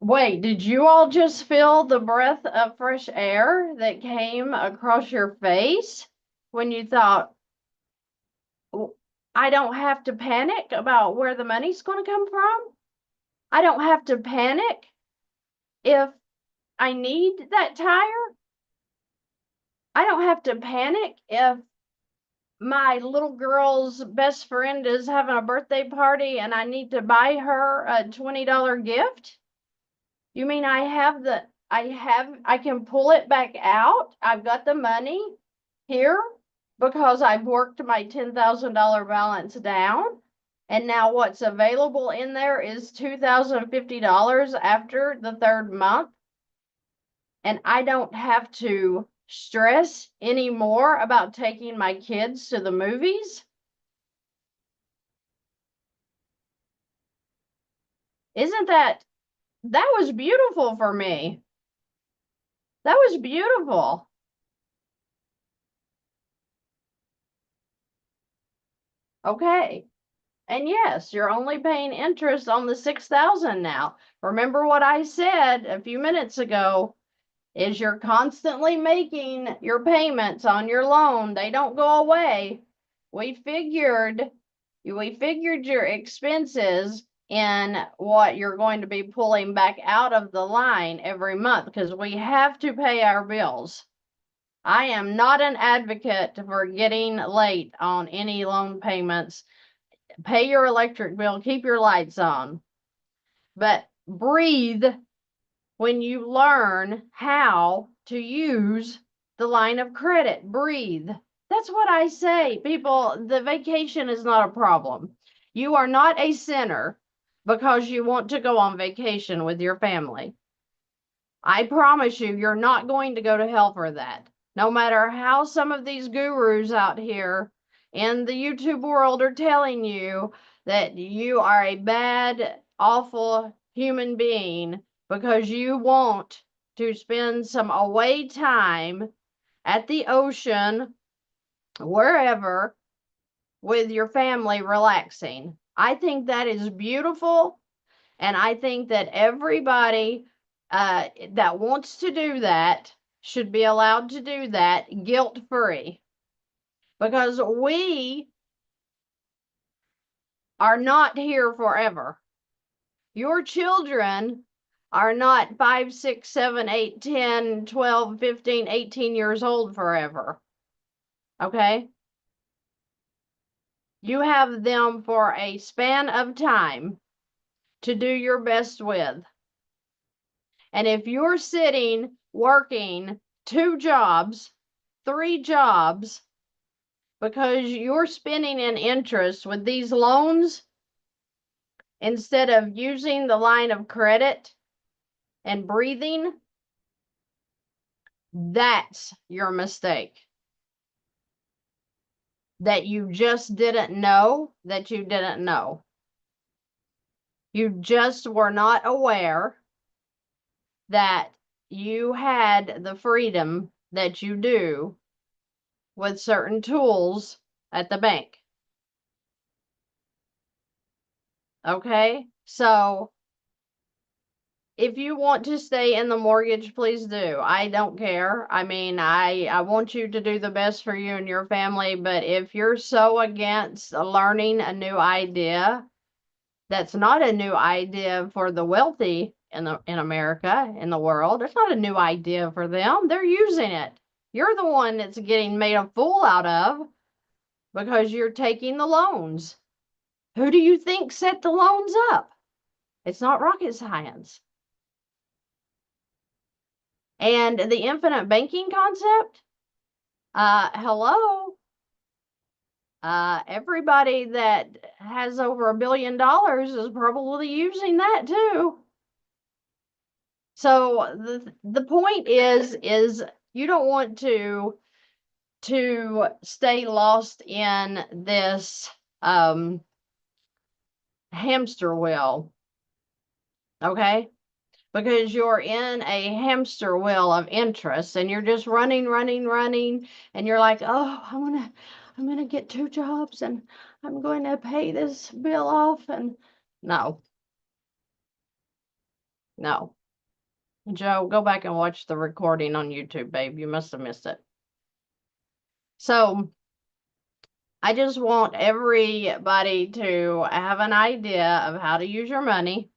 Wait, did you all just feel the breath of fresh air that came across your face when you thought, I don't have to panic about where the money's going to come from? I don't have to panic if I need that tire? I don't have to panic if my little girl's best friend is having a birthday party and I need to buy her a $20 gift? You mean I can pull it back out? I've got the money here because I've worked my $10,000 balance down. And now what's available in there is $2,050 after the 3rd month. And I don't have to stress anymore about taking my kids to the movies. Isn't that was beautiful for me. That was beautiful. Okay. And yes, you're only paying interest on the 6,000 now. Remember what I said a few minutes ago is you're constantly making your payments on your loan. They don't go away. We figured your expenses in what you're going to be pulling back out of the line every month because we have to pay our bills. I am not an advocate for getting late on any loan payments. Pay your electric bill, keep your lights on. But breathe when you learn how to use the line of credit. Breathe. That's what I say. People, the vacation is not a problem. You are not a sinner because you want to go on vacation with your family. I promise you, you're not going to go to hell for that. No matter how some of these gurus out here in the YouTube world are telling you that you are a bad, awful human being because you want to spend some away time at the ocean, wherever, with your family relaxing. I think that is beautiful. And I think that everybody that wants to do that should be allowed to do that guilt free. Because we are not here forever. Your children are not 5, 6, 7, 8, 10, 12, 15, 18 years old forever. Okay? You have them for a span of time to do your best with. And if you're sitting working 2 jobs, 3 jobs, because you're spending in interest with these loans instead of using the line of credit and breathing, that's your mistake. That you just didn't know that you didn't know. You just were not aware that you had the freedom that you do with certain tools at the bank. Okay? So if you want to stay in the mortgage, please do. I don't care. I mean, I want you to do the best for you and your family, but if you're so against learning a new idea, that's not a new idea for the wealthy in America, in the world. It's not a new idea for them. They're using it. You're the one that's getting made a fool out of because you're taking the loans. Who do you think set the loans up? It's not rocket science. And the infinite banking concept, hello, everybody that has over $1 billion is probably using that too. So the point is you don't want to stay lost in this hamster wheel, okay? Because you're in a hamster wheel of interest and you're just running, and you're like, oh, I'm gonna get 2 jobs and I'm going to pay this bill off. And no. Joe, go back and watch the recording on YouTube, babe. You must have missed it. So I just want everybody to have an idea of how to use your money.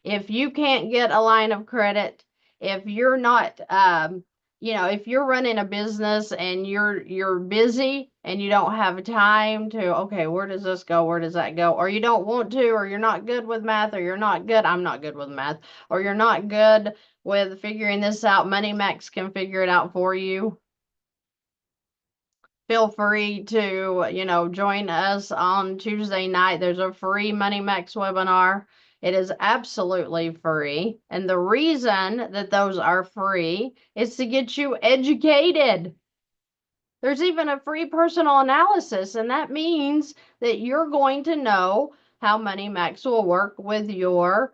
If you can't get a line of credit, if you're not, if you're running a business and you're busy and you don't have time to, okay, where does this go? Where does that go? Or you don't want to, or you're not good with math, or you're not good. I'm not good with math, or you're not good with figuring this out. Money Max can figure it out for you. Feel free to, join us on Tuesday night. There's a free Money Max webinar. It is absolutely free. And the reason that those are free is to get you educated. There's even a free personal analysis, and that means that you're going to know how Money Max will work with your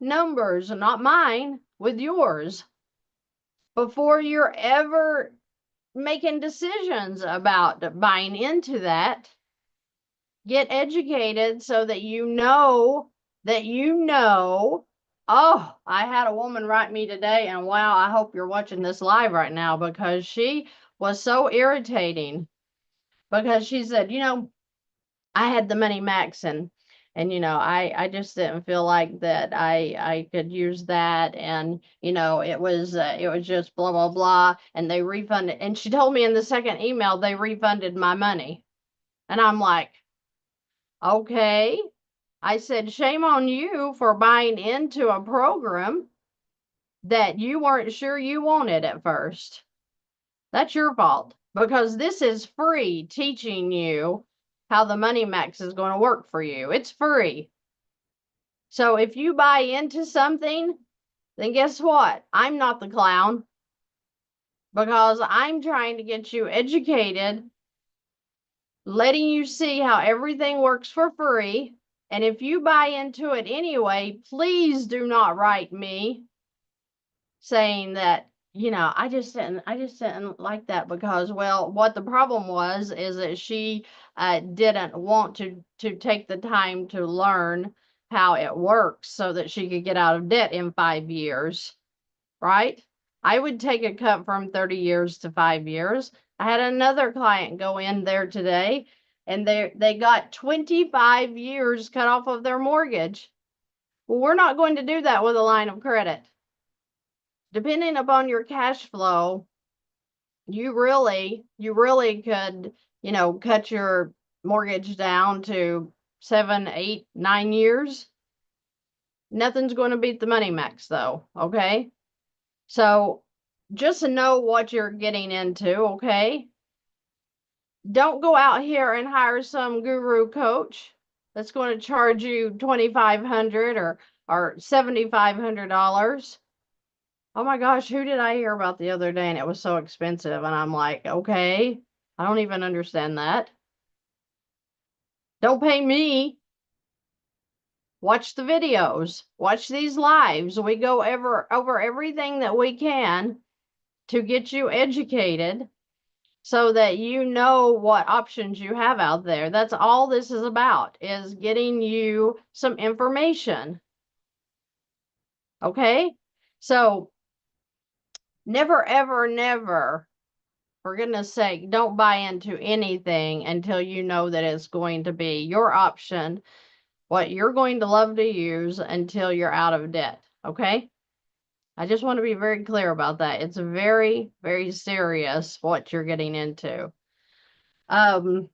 numbers, not mine, with yours. Before you're ever making decisions about buying into that, get educated so that you know. Oh, I had a woman write me today, and wow, I hope you're watching this live right now, because she was so irritating, because she said, I had the Money Max, and I just didn't feel like that I could use that, and it was just blah blah blah, and they refunded, and she told me in the second email they refunded my money, and I'm like, okay. I said, shame on you for buying into a program that you weren't sure you wanted at first. That's your fault, because this is free, teaching you how the Money Max is going to work for you. It's free. So if you buy into something, then guess what? I'm not the clown, because I'm trying to get you educated letting you see how everything works for free. And if you buy into it anyway, please do not write me saying that, I just didn't like that because, well, what the problem was is that she didn't want to take the time to learn how it works so that she could get out of debt in 5 years, right? I would take a cut from 30 years to 5 years. I had another client go in there today and they got 25 years cut off of their mortgage. Well, we're not going to do that with a line of credit. Depending upon your cash flow, you really could, cut your mortgage down to 7, 8, 9 years. Nothing's going to beat the money max though. Okay. So just know what you're getting into. Okay. Don't go out here and hire some guru coach that's going to charge you $2,500 or $7,500. Oh my gosh, who did I hear about the other day and it was so expensive? And I'm like, okay, I don't even understand that. Don't pay me. Watch the videos. Watch these lives. We go over everything that we can to get you educated so that you know what options you have out there. That's all this is about, is getting you some information. Okay? So never, ever, never, for goodness sake, don't buy into anything until you know that it's going to be your option, what you're going to love to use until you're out of debt. Okay? I just want to be very clear about that. It's very, very serious what you're getting into. Oh,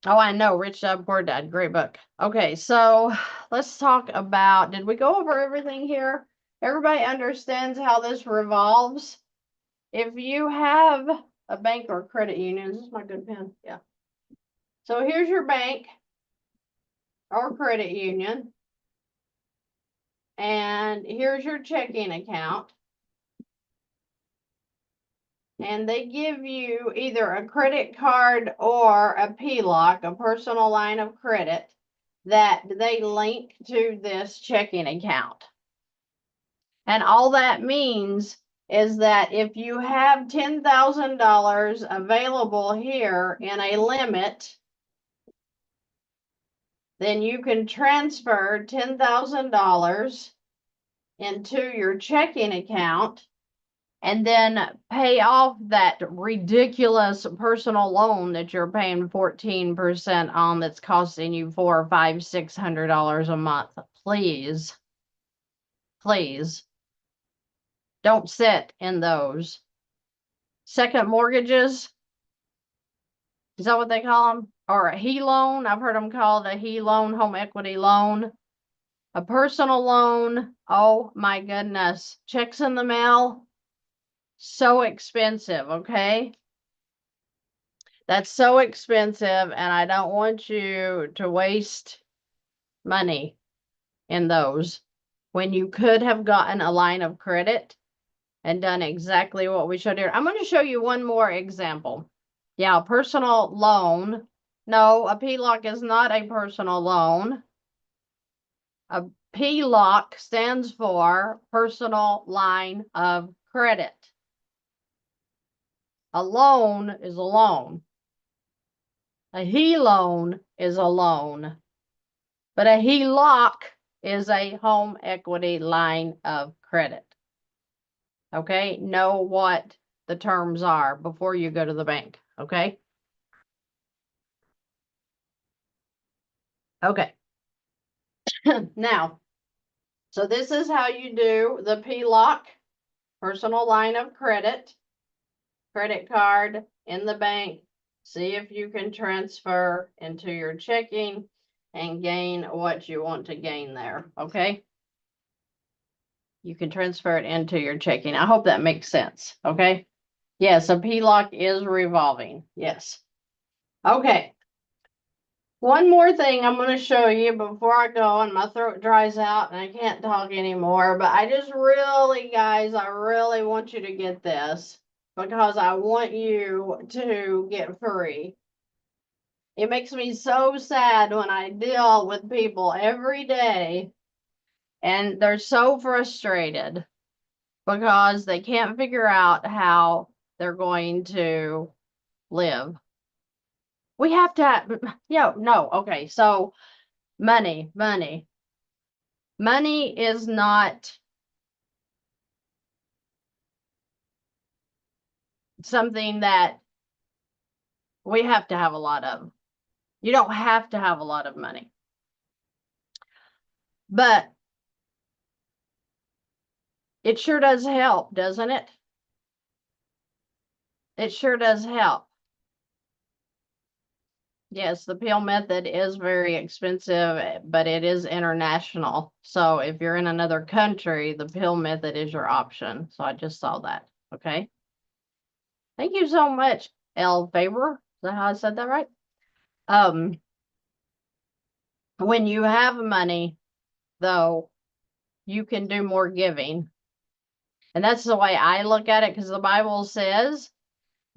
I know, Rich Dad Poor Dad, great book. Okay, so let's talk about, did we go over everything here? Everybody understands how this revolves. If you have a bank or credit union, is this my good pen? Yeah. So here's your bank or credit union. And here's your checking account. And they give you either a credit card or a PLOC, a personal line of credit, that they link to this checking account. And all that means is that if you have $10,000 available here in a limit, then you can transfer $10,000 into your checking account and then pay off that ridiculous personal loan that you're paying 14% on that's costing you $400, $500, $600 a month. Please, please don't sit in those. Second mortgages, is that what they call them? Or a HE loan? I've heard them called a HE loan, home equity loan. A personal loan, oh my goodness. Checks in the mail, so expensive, okay? That's so expensive, and I don't want you to waste money in those when you could have gotten a line of credit and done exactly what we showed here. I'm going to show you one more example. Yeah, personal loan. No, a PLOC is not a personal loan. A PLOC stands for personal line of credit. A loan is a loan. A HE loan is a loan. But a HELOC is a home equity line of credit. Okay? Know what the terms are before you go to the bank. Okay? Okay. Now, so this is how you do the PLOC, personal line of credit, credit card in the bank. See if you can transfer into your checking and gain what you want to gain there. Okay? You can transfer it into your checking. I hope that makes sense. Okay? Yes, a PLOC is revolving. Yes. Okay. One more thing I'm going to show you before I go, and my throat dries out and I can't talk anymore. But I just really, guys, I really want you to get this because I want you to get free. It makes me so sad when I deal with people every day and they're so frustrated because they can't figure out how they're going to live. We have to have, no, okay, so money is not something that we have to have a lot of. You don't have to have a lot of money, but it sure does help, doesn't it? It sure does help. Yes, the pill method is very expensive, but it is international. So if you're in another country, the pill method is your option. So I just saw that. Okay. Thank you so much, L. Faber. Is that how I said that right? Um, when you have money, though, you can do more giving. And that's the way I look at it, because the Bible says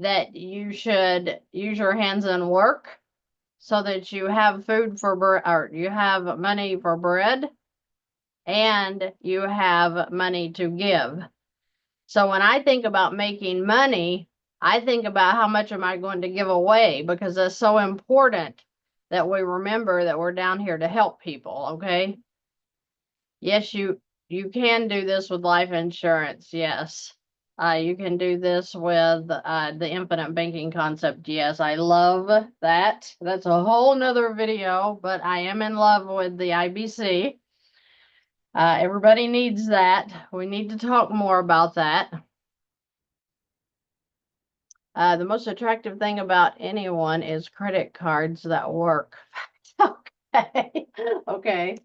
that you should use your hands and work so that you have food for or you have money for bread and you have money to give. So when I think about making money, I think about how much am I going to give away, because that's so important that we remember that we're down here to help people, okay? Yes, you can do this with life insurance, yes. You can do this with the infinite banking concept. Yes, I love that. That's a whole nother video, but I am in love with the IBC. Everybody needs that. We need to talk more about that. The most attractive thing about anyone is credit cards that work. Okay. Okay.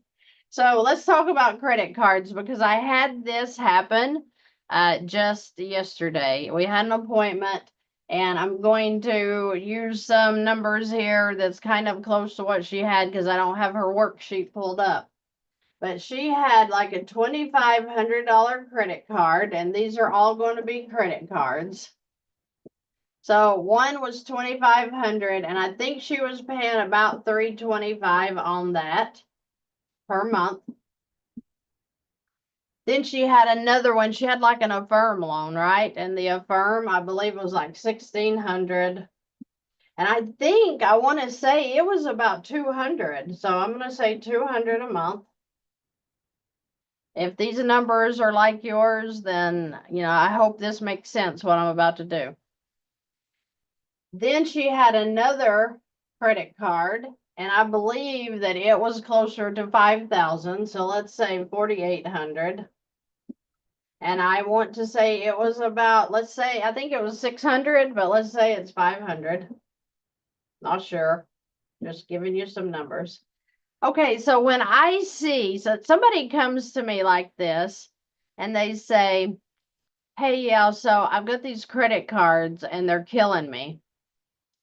So let's talk about credit cards, because I had this happen just yesterday. We had an appointment, and I'm going to use some numbers here that's kind of close to what she had because I don't have her worksheet pulled up. But she had like a $2,500 credit card, and these are all going to be credit cards. So one was $2,500, and I think she was paying about $325 on that per month. Then she had another one. She had like an Affirm loan, right? And the Affirm, I believe, was like 1,600. And I think I want to say it was about 200. So I'm going to say 200 a month. If these numbers are like yours, then, I hope this makes sense what I'm about to do. Then she had another credit card, and I believe that it was closer to 5,000. So let's say 4,800. And I want to say it was about, let's say, I think it was 600, but let's say it's 500. Not sure. Just giving you some numbers. Okay, so when I see, so somebody comes to me like this and they say, hey, yeah, so I've got these credit cards and they're killing me.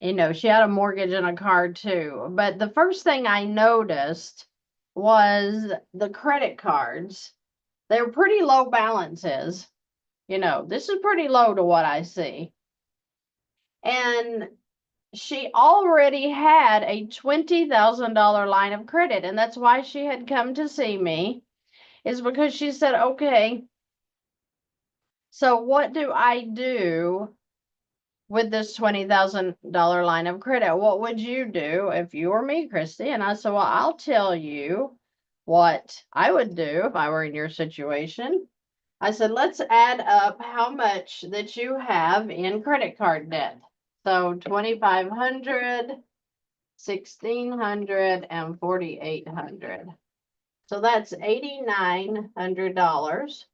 She had a mortgage and a car too. But the first thing I noticed was the credit cards. They were pretty low balances. This is pretty low to what I see. And she already had a $20,000 line of credit. And that's why she had come to see me, is because she said, okay, so what do I do with this $20,000 line of credit? What would you do if you were me, Christy? And I said, well, I'll tell you what I would do if I were in your situation. I said, let's add up how much that you have in credit card debt. So 2,500, 1,600, and 4,800. So that's $8,900.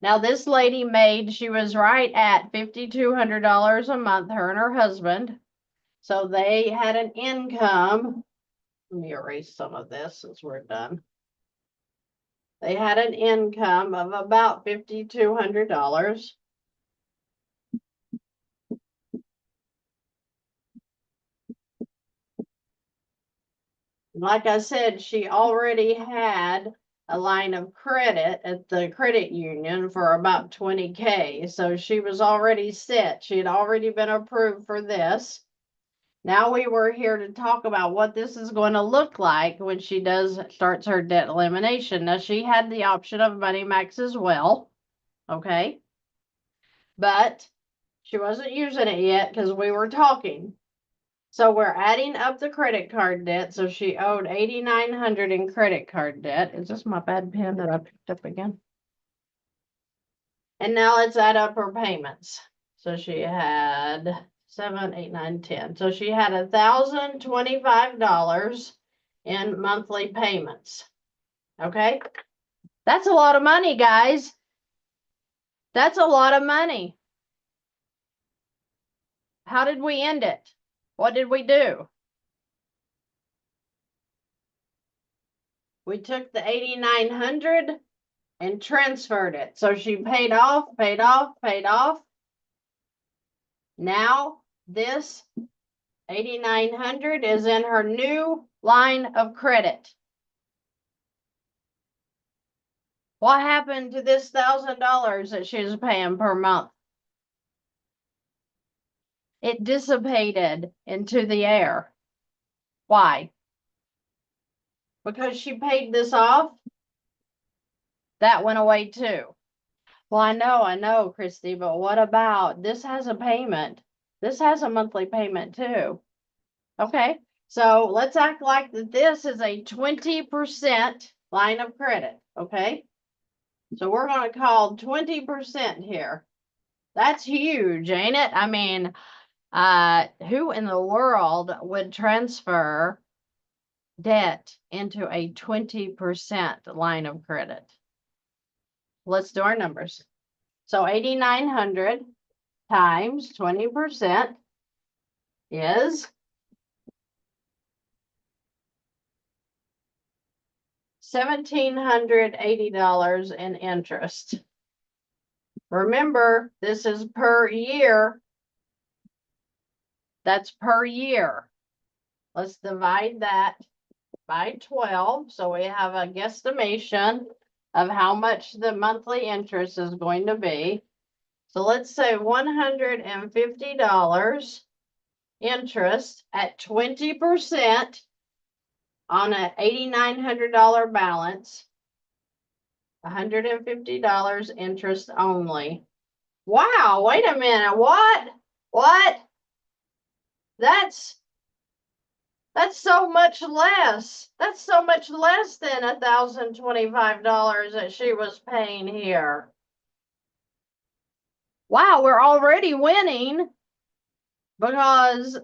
Now this lady she was right at $5,200 a month, her and her husband. So they had an income. Let me erase some of this since we're done. They had an income of about $5,200. Like I said, she already had a line of credit at the credit union for about 20K. So she was already set. She had already been approved for this. Now we were here to talk about what this is going to look like when she starts her debt elimination. Now she had the option of Money Max as well, okay? But she wasn't using it yet because we were talking. So we're adding up the credit card debt. So she owed $8,900 in credit card debt. Is this my bad pen that I picked up again? And now let's add up her payments. So she had 7, 8, 9, 10. So she had $1,025 in monthly payments. Okay. That's a lot of money, guys. That's a lot of money. How did we end it? What did we do? We took the 8,900 and transferred it. So she paid off, paid off, paid off. Now this 8,900 is in her new line of credit. What happened to this $1,000 that she was paying per month? It dissipated into the air. Why? Because she paid this off. That went away too. Well, I know, Christy, but what about this has a payment? This has a monthly payment too. Okay, so let's act like that this is a 20% line of credit, okay? So we're going to call 20% here. That's huge, ain't it? I mean, who in the world would transfer debt into a 20% line of credit? Let's do our numbers. So 8,900 times 20% is $1,780 in interest. Remember, this is per year. That's per year. Let's divide that by 12. So we have a guesstimation of how much the monthly interest is going to be. So let's say $150 interest at 20% on an $8,900 balance. $150 interest only. Wow, wait a minute. What? That's so much less. That's so much less than $1,025 that she was paying here. Wow, we're already winning because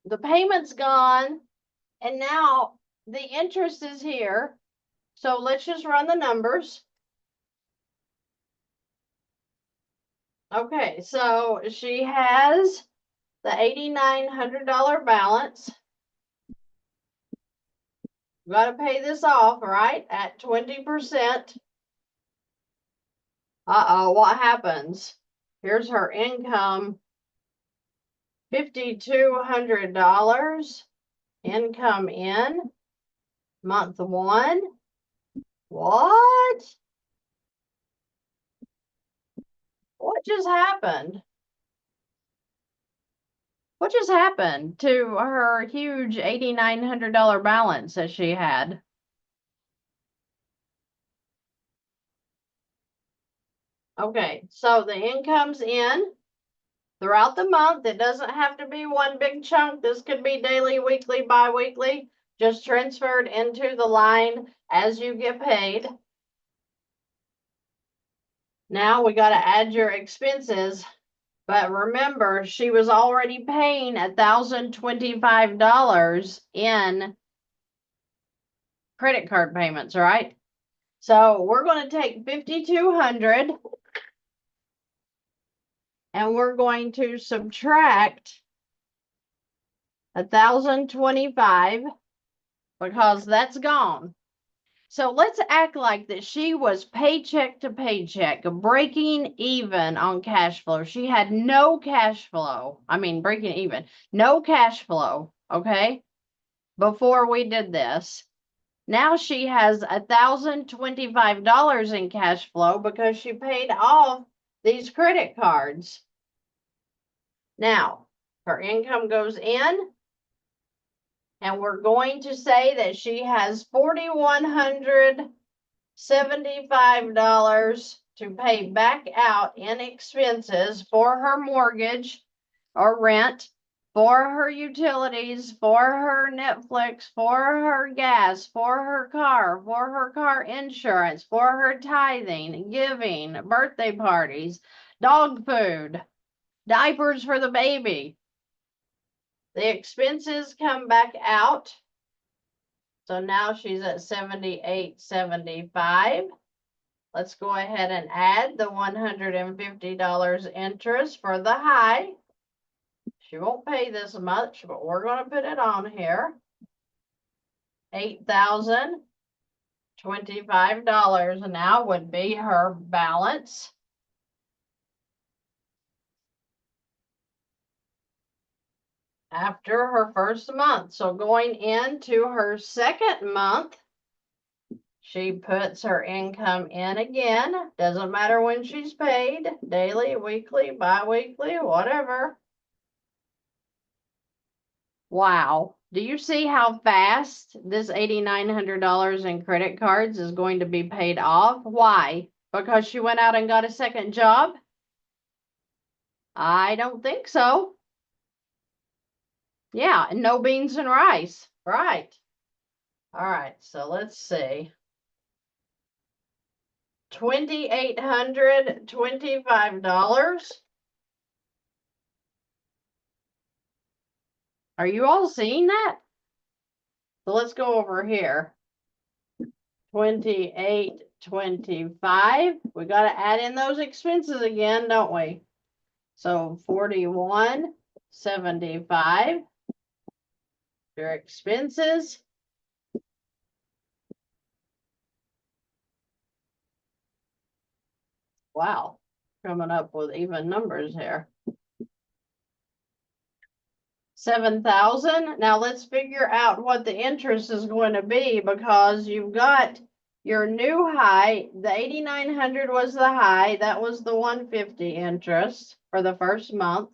the payment's gone and now the interest is here. So let's just run the numbers. Okay, so she has the $8,900 balance. Got to pay this off, right? At 20%. Uh-oh, what happens? Here's her income. $5,200 income in month 1. What? What just happened? What just happened to her huge $8,900 balance that she had? Okay, so the income's in throughout the month. It doesn't have to be one big chunk. This could be daily, weekly, bi-weekly, just transferred into the line as you get paid. Now we got to add your expenses. But remember, she was already paying $1,025 in credit card payments, right? So we're going to take $5,200 and we're going to subtract $1,025 because that's gone. So let's act like that she was paycheck to paycheck, breaking even on cash flow. She had no cash flow. I mean, breaking even, no cash flow, okay, before we did this. Now she has $1,025 in cash flow because she paid off these credit cards. Now, Her income goes in. And we're going to say that she has $4,175 to pay back out in expenses for her mortgage or rent, for her utilities, for her Netflix, for her gas, for her car insurance, for her tithing, giving, birthday parties, dog food, diapers for the baby. The expenses come back out. So now she's at $78.75. Let's go ahead and add the $150 interest for the high. She won't pay this much, but we're going to put it on here. $8,025 now would be her balance. After her first month. So going into her second month, she puts her income in again. Doesn't matter when she's paid, daily, weekly, bi-weekly, whatever. Wow. Do you see how fast this $8,900 in credit cards is going to be paid off? Why? Because she went out and got a second job? I don't think so. Yeah, and no beans and rice. Right. All right, so let's see. $2,825. Are you all seeing that? So let's go over here. 28.25. We got to add in those expenses again, don't we? So 41.75. Your expenses. Wow, coming up with even numbers here. 7,000. Now let's figure out what the interest is going to be, because you've got your new high. The 8,900 was the high. That was the 150 interest for the first month.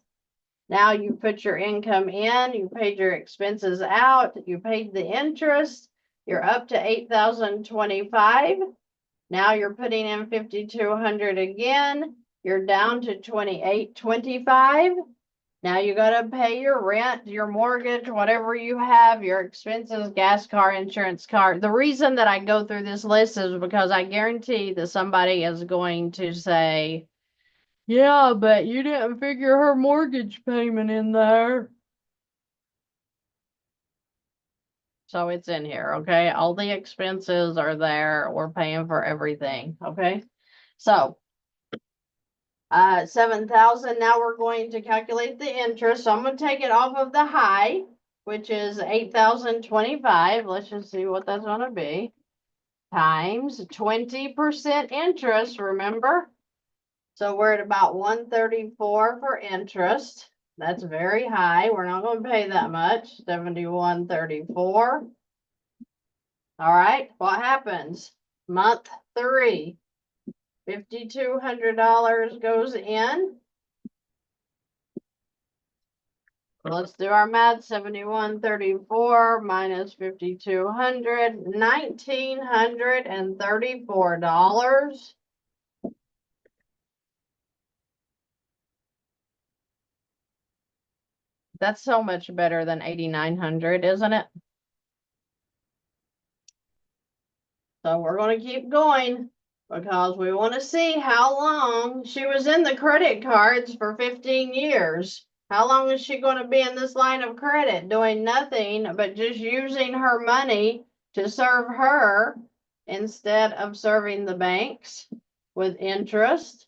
Now you put your income in, you paid your expenses out, you paid the interest, you're up to 8,025. Now you're putting in 5,200 again. You're down to 28.25. Now you got to pay your rent, your mortgage, whatever you have, your expenses, gas, car, insurance, car. The reason that I go through this list is because I guarantee that somebody is going to say, yeah, but you didn't figure her mortgage payment in there. So it's in here, okay? All the expenses are there. We're paying for everything, okay? So 7,000. Now we're going to calculate the interest. So I'm going to take it off of the high, which is 8,025. Let's just see what that's going to be. Times 20% interest, remember? So we're at about 134 for interest. That's very high. We're not going to pay that much. 71.34. All right, what happens? Month 3. $5,200 goes in. Let's do our math. 71.34 minus 5,200, $1,934. That's so much better than 8,900, isn't it? So we're going to keep going, because we want to see how long she was in the credit cards for 15 years. How long is she going to be in this line of credit doing nothing but just using her money to serve her instead of serving the banks with interest?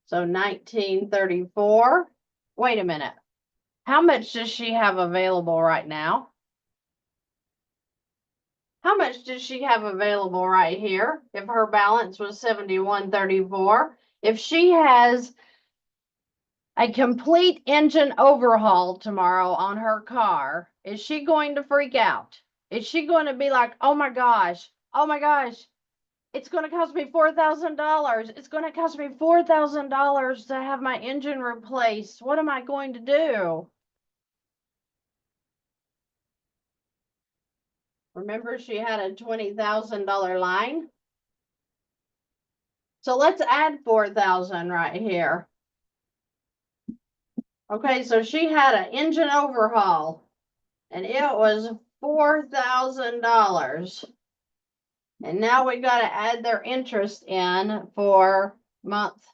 So 1934. Wait a minute. How much does she have available right now? How much does she have available right here? If her balance was 71.34, if she has a complete engine overhaul tomorrow on her car, is she going to freak out? Is she going to be like, oh my gosh, It's going to cost me $4,000. It's going to cost me $4,000 to have my engine replaced. What am I going to do? Remember, she had a $20,000 line. So let's add 4,000 right here. Okay, so she had an engine overhaul and it was $4,000. And now we got to add their interest in for month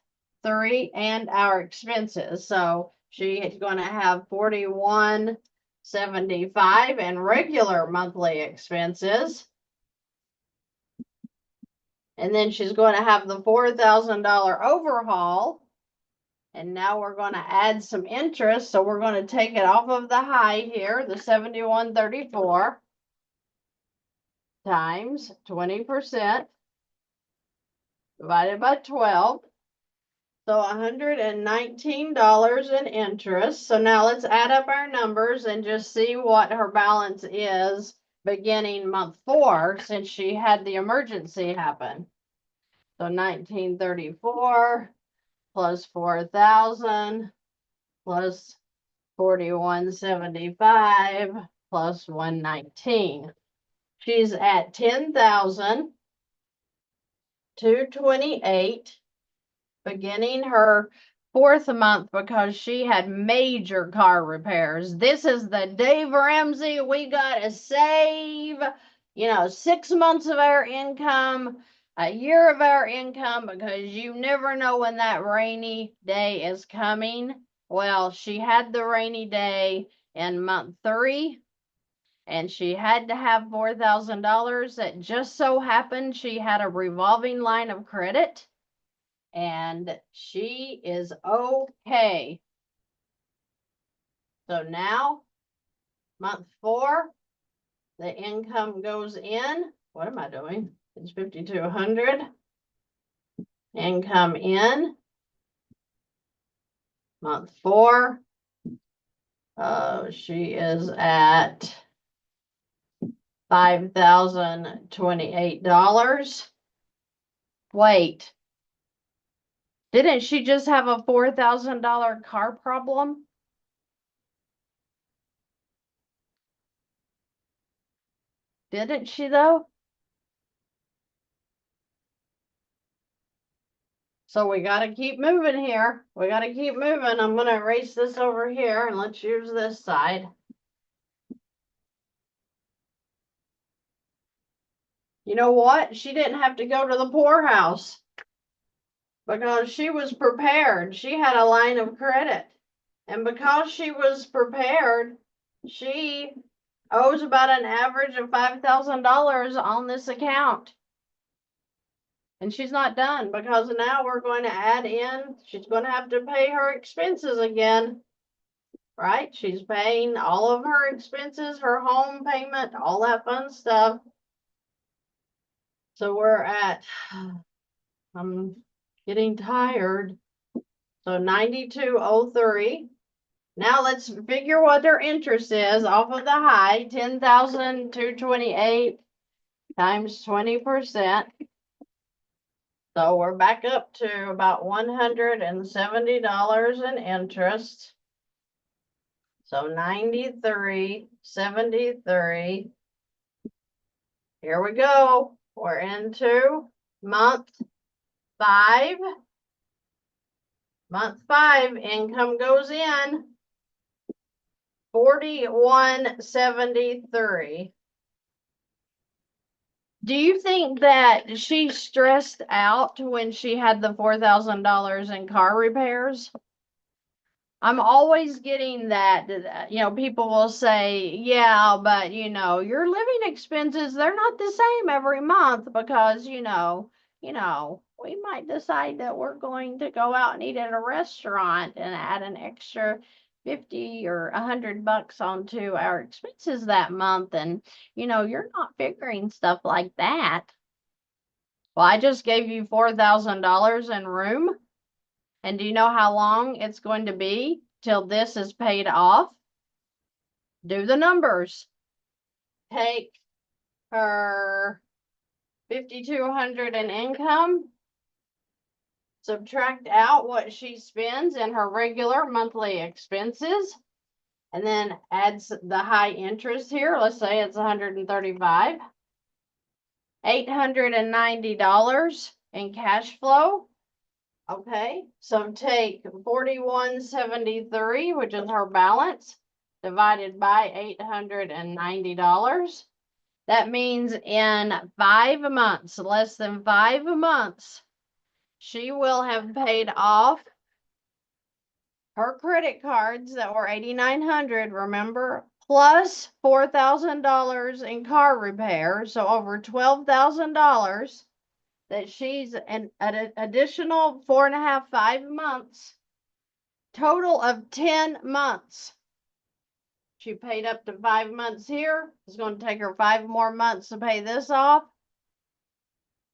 3 and our expenses. So she is going to have $41.75 in regular monthly expenses. And then she's going to have the $4,000 overhaul. And now we're going to add some interest. So we're going to take it off of the high here, the 71.34 times 20% divided by 12. So $119 in interest. So now let's add up our numbers and just see what her balance is beginning month 4, since she had the emergency happen. So 1934 plus 4,000 plus 41.75 plus 119. She's at 10,228 beginning her 4th month because she had major car repairs. This is the Dave Ramsey. We gotta save, 6 months of our income, a year of our income, because you never know when that rainy day is coming. Well, she had the rainy day in month 3. And she had to have $4,000. It just so happened she had a revolving line of credit. And she is okay. So now, month 4, the income goes in. What am I doing? It's 5,200. Income in. Month 4. She is at $5,028. Wait. Didn't she just have a $4,000 car problem? Didn't she though? So we got to keep moving here. We got to keep moving. I'm going to erase this over here and let's use this side. You know what? She didn't have to go to the poorhouse because she was prepared. She had a line of credit. And because she was prepared, she owes about an average of $5,000 on this account. And she's not done because now we're going to add in, she's going to have to pay her expenses again, right? She's paying all of her expenses, her home payment, all that fun stuff. So we're at, I'm getting tired. So 9203. Now let's figure what their interest is off of the high, 10,228 times 20%. So we're back up to about $170 in interest. So 93.73. Here we go. We're into month 5. Month 5, income goes in. 41.73. Do you think that she stressed out when she had the $4,000 in car repairs? I'm always getting that, people will say, yeah, but, your living expenses, they're not the same every month because, we might decide that we're going to go out and eat at a restaurant and add an extra 50 or $100 onto our expenses that month. And, you're not figuring stuff like that. Well, I just gave you $4,000 in room. And do you know how long it's going to be till this is paid off? Do the numbers. Take her $5,200 in income. Subtract out what she spends in her regular monthly expenses, and then adds the high interest here. Let's say it's $135. $890 in cash flow. Okay, so take 4173, which is her balance, divided by $890. That means in 5 months, less than 5 months, she will have paid off her credit cards that were $8,900, remember, plus $4,000 in car repair, so over $12,000 that she's an additional 4.5, 5 months, total of 10 months. She paid up to 5 months here. It's going to take her 5 more months to pay this off.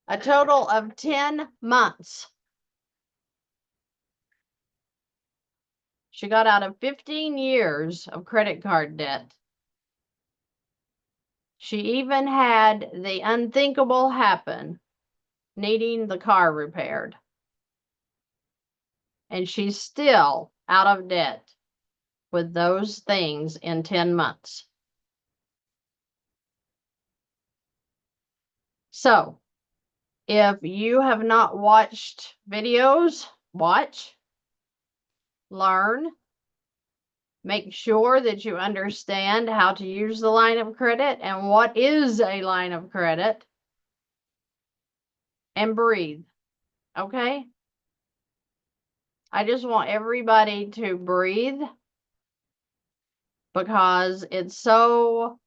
A total of 10 months. She got out of 15 years of credit card debt. She even had the unthinkable happen, needing the car repaired. And she's still out of debt with those things in 10 months. So, if you have not watched videos, watch, learn, make sure that you understand how to use the line of credit and what is a line of credit, and breathe, okay? I just want everybody to breathe, because it's so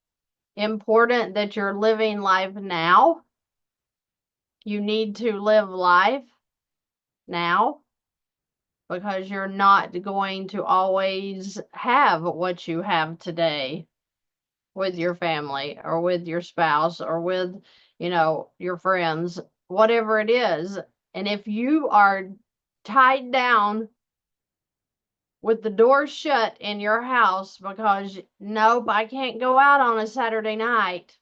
important that you're living life now. You need to live life now, because you're not going to always have what you have today with your family or with your spouse or with, your friends, whatever it is. And if you are tied down with the door shut in your house because, nope, I can't go out on a Saturday night.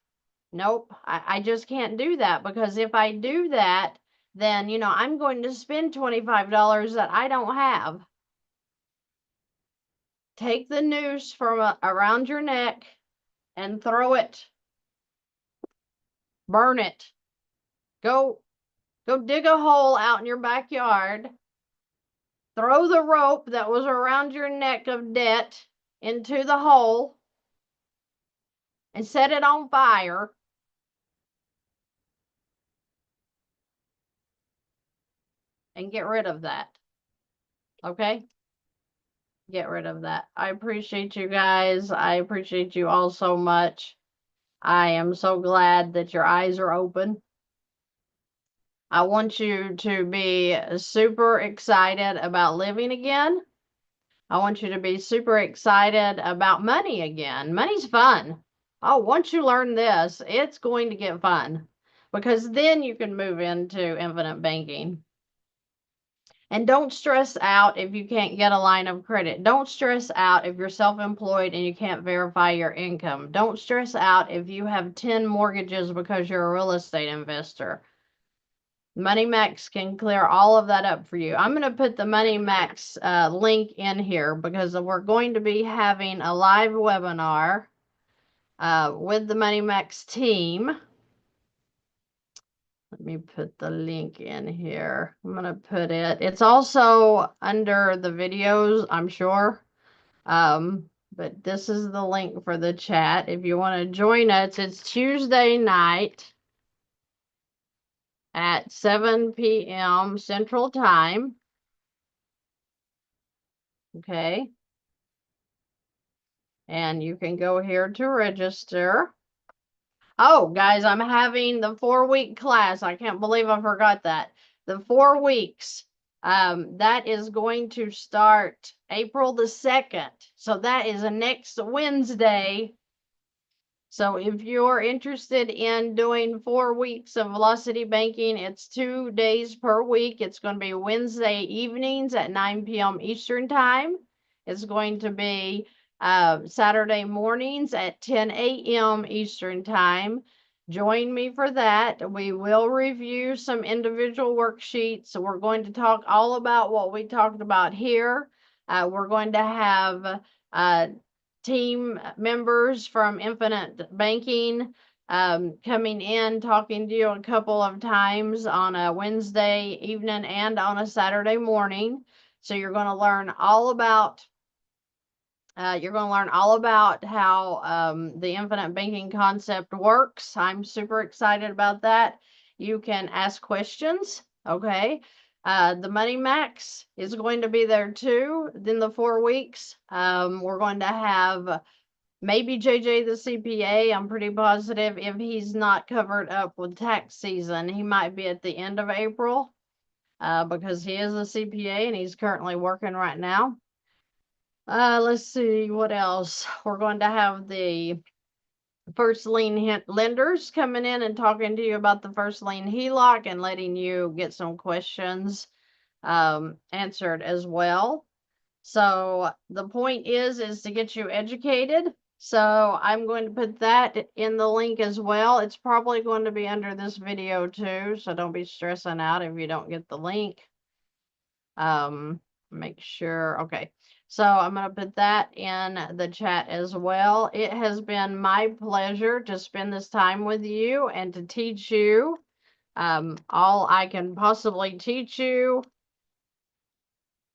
Nope, I just can't do that, because if I do that, then, I'm going to spend $25 that I don't have. Take the noose from around your neck and throw it. Burn it. Go dig a hole out in your backyard. Throw the rope that was around your neck of debt into the hole and set it on fire. And get rid of that. Okay? Get rid of that. I appreciate you guys. I appreciate you all so much. I am so glad that your eyes are open. I want you to be super excited about living again. I want you to be super excited about money again. Money's fun. Oh, once you learn this, it's going to get fun, because then you can move into infinite banking. And don't stress out if you can't get a line of credit. Don't stress out if you're self-employed and you can't verify your income. Don't stress out if you have 10 mortgages because you're a real estate investor. MoneyMax can clear all of that up for you. I'm going to put the MoneyMax link in here, because we're going to be having a live webinar with the MoneyMax team. Let me put the link in here. I'm going to put it. It's also under the videos, I'm sure. But this is the link for the chat. If you want to join us, it's Tuesday night at 7 p.m. Central Time. Okay. And you can go here to register. Oh, guys, I'm having the 4-week class. I can't believe I forgot that. The 4 weeks, that is going to start April the 2nd. So that is next Wednesday. So if you're interested in doing 4 weeks of Velocity Banking, it's 2 days per week. It's going to be Wednesday evenings at 9 p.m. Eastern Time. It's going to be Saturday mornings at 10 a.m. Eastern Time. Join me for that. We will review some individual worksheets. So we're going to talk all about what we talked about here. We're going to have team members from Infinite Banking coming in, talking to you a couple of times on a Wednesday evening and on a Saturday morning. So you're going to learn all about how the infinite banking concept works. I'm super excited about that. You can ask questions. Okay. The Money Max is going to be there too in the 4 weeks. We're going to have maybe JJ the CPA. I'm pretty positive if he's not covered up with tax season, he might be at the end of April because he is a CPA and he's currently working right now. Let's see what else. We're going to have the first lien lenders coming in and talking to you about the first lien HELOC and letting you get some questions answered as well. So the point is to get you educated. So I'm going to put that in the link as well. It's probably going to be under this video too, so don't be stressing out if you don't get the link. Make sure. Okay. So I'm going to put that in the chat as well. It has been my pleasure to spend this time with you and to teach you all I can possibly teach you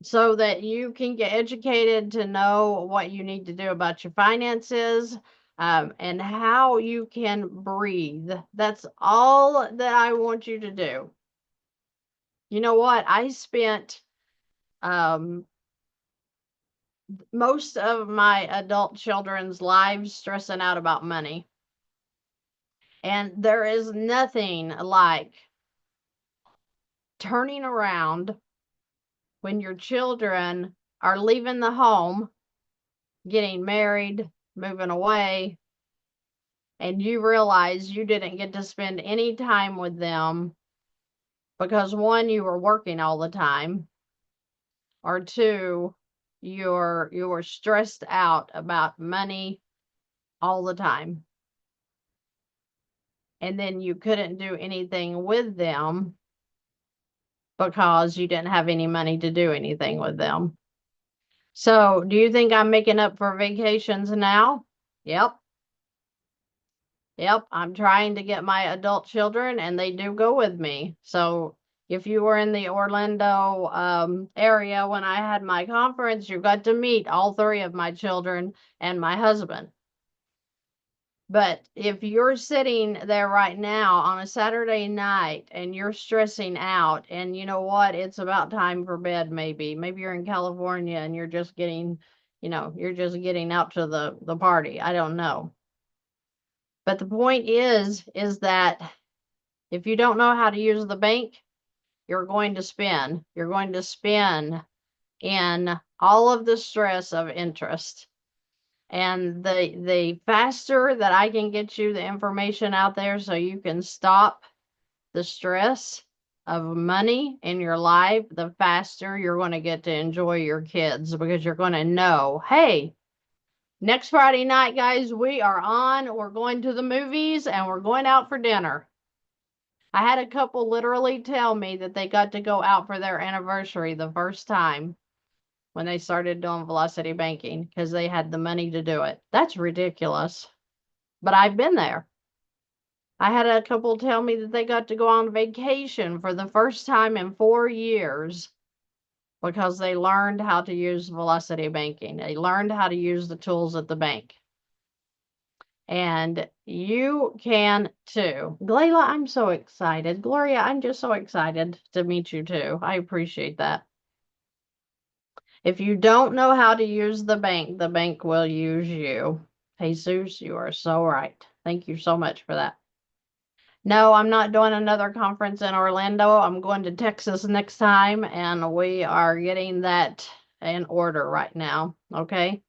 so that you can get educated to know what you need to do about your finances and how you can breathe. That's all that I want you to do. You know what? I spent most of my adult children's lives stressing out about money. And there is nothing like turning around when your children are leaving the home, getting married, moving away, and you realize you didn't get to spend any time with them because one, you were working all the time, or two, you're stressed out about money all the time. And then you couldn't do anything with them because you didn't have any money to do anything with them. So, do you think I'm making up for vacations now? Yep. Yep, I'm trying to get my adult children and they do go with me. So, if you were in the Orlando area when I had my conference, you got to meet all 3 of my children and my husband. But if you're sitting there right now on a Saturday night and you're stressing out, and you know what, it's about time for bed, maybe you're in California and you're just getting, you're just getting out to the party. I don't know. But the point is that if you don't know how to use the bank, you're going to spend. You're going to spend in all of the stress of interest. And the faster that I can get you the information out there so you can stop the stress of money in your life, the faster you're going to get to enjoy your kids, because you're going to know, hey, next Friday night, guys, we're going to the movies and we're going out for dinner. I had a couple literally tell me that they got to go out for their anniversary the first time when they started doing velocity banking because they had the money to do it. That's ridiculous. But I've been there. I had a couple tell me that they got to go on vacation for the first time in 4 years because they learned how to use velocity banking. They learned how to use the tools at the bank. And you can too. Glayla, I'm so excited. Gloria, I'm just so excited to meet you too. I appreciate that. If you don't know how to use the bank will use you. Jesus, you are so right. Thank you so much for that. No, I'm not doing another conference in Orlando. I'm going to Texas next time, and we are getting that in order right now. Okay.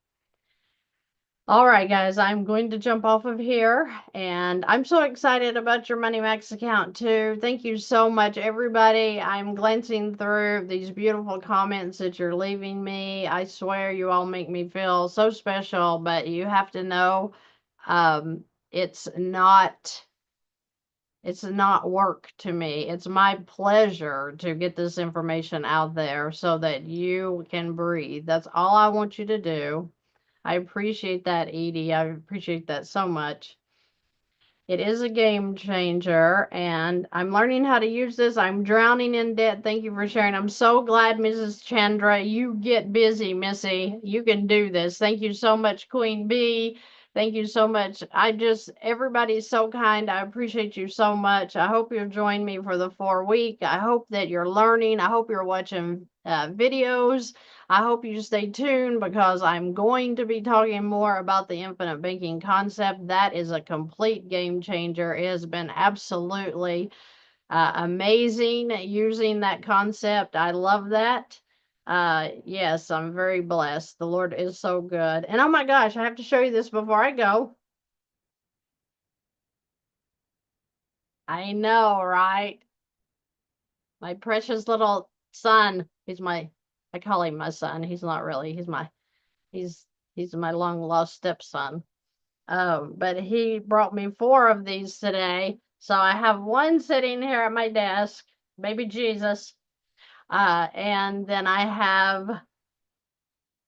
All right, guys, I'm going to jump off of here, and I'm so excited about your Money Max account too. Thank you so much, everybody. I'm glancing through these beautiful comments that you're leaving me. I swear you all make me feel so special, but you have to know it's not It's not work to me. It's my pleasure to get this information out there so that you can breathe. That's all I want you to do. I appreciate that, Edie. I appreciate that so much. It is a game changer, and I'm learning how to use this. I'm drowning in debt. Thank you for sharing. I'm so glad, Mrs. Chandra. You get busy, Missy. You can do this. Thank you so much, Queen Bee. Thank you so much. Everybody's so kind. I appreciate you so much. I hope you'll join me for the 4 week. I hope that you're learning. I hope you're watching videos. I hope you stay tuned because I'm going to be talking more about the infinite banking concept. That is a complete game changer. It has been absolutely amazing using that concept. I love that. Yes, I'm very blessed. The Lord is so good. And oh my gosh, I have to show you this before I go. I know, right? My precious little son. I call him my son. He's not really. He's he's my long lost stepson. But he brought me 4 of these today. So I have one sitting here at my desk, baby Jesus. And then I have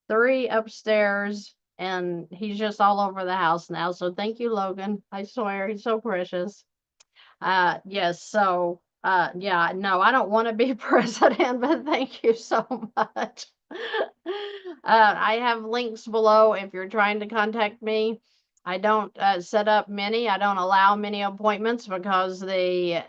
3 upstairs, and he's just all over the house now. So thank you, Logan. I swear he's so precious. Yes, so yeah, no, I don't want to be president, but thank you so much. I have links below if you're trying to contact me. I don't set up many. I don't allow many appointments because the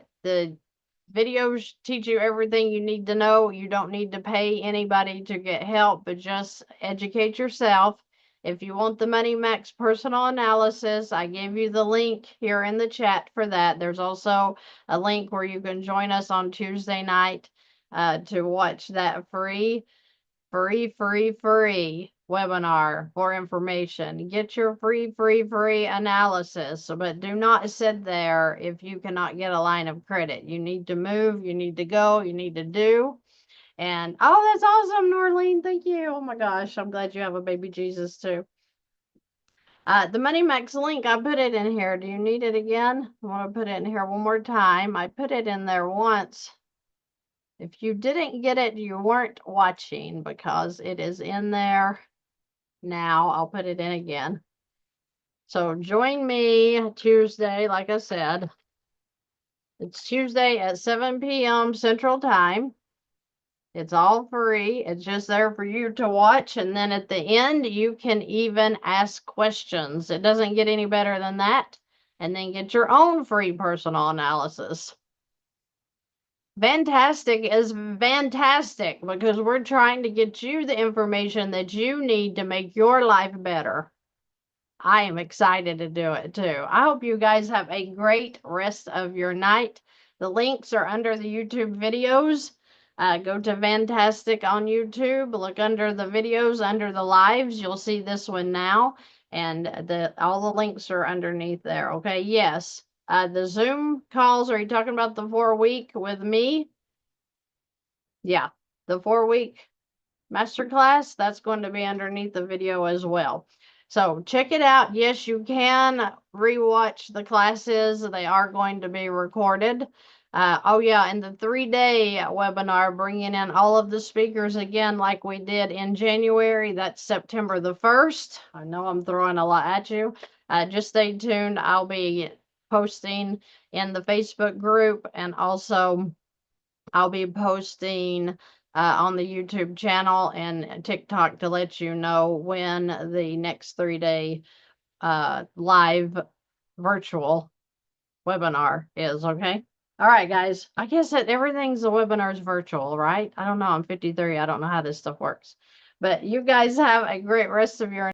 videos teach you everything you need to know. You don't need to pay anybody to get help, but just educate yourself. If you want the Money Max personal analysis, I gave you the link here in the chat for that. There's also a link where you can join us on Tuesday night to watch that free webinar for information. Get your free analysis, but do not sit there if you cannot get a line of credit. You need to move, you need to go, you need to do. And oh, that's awesome, Norleen. Thank you. Oh my gosh, I'm glad you have a baby Jesus too. The Money Max link, I put it in here. Do you need it again? I want to put it in here one more time. I put it in there once. If you didn't get it, you weren't watching because it is in there now. I'll put it in again. So join me Tuesday, like I said. It's Tuesday at 7 p.m. Central Time. It's all free. It's just there for you to watch. And then at the end, you can even ask questions. It doesn't get any better than that. And then get your own free personal analysis. Fantastic is fantastic because we're trying to get you the information that you need to make your life better. I am excited to do it too. I hope you guys have a great rest of your night. The links are under the YouTube videos. Go to Fantastic on YouTube. Look under the videos, under the lives. You'll see this one now. And all the links are underneath there. Okay, yes. The Zoom calls, are you talking about the 4-week with me? Yeah, the 4-week masterclass, that's going to be underneath the video as well. So check it out. Yes, you can rewatch the classes. They are going to be recorded. Oh yeah, and the 3-day webinar, bringing in all of the speakers again like we did in January. That's September the 1st. I know I'm throwing a lot at you. Just stay tuned. I'll be posting in the Facebook group, and also I'll be posting on the YouTube channel and TikTok to let you know when the next 3-day live virtual webinar is, okay? All right, guys. I guess that everything's the webinar's virtual, right? I don't know. I'm 53. I don't know how this stuff works. But you guys have a great rest of your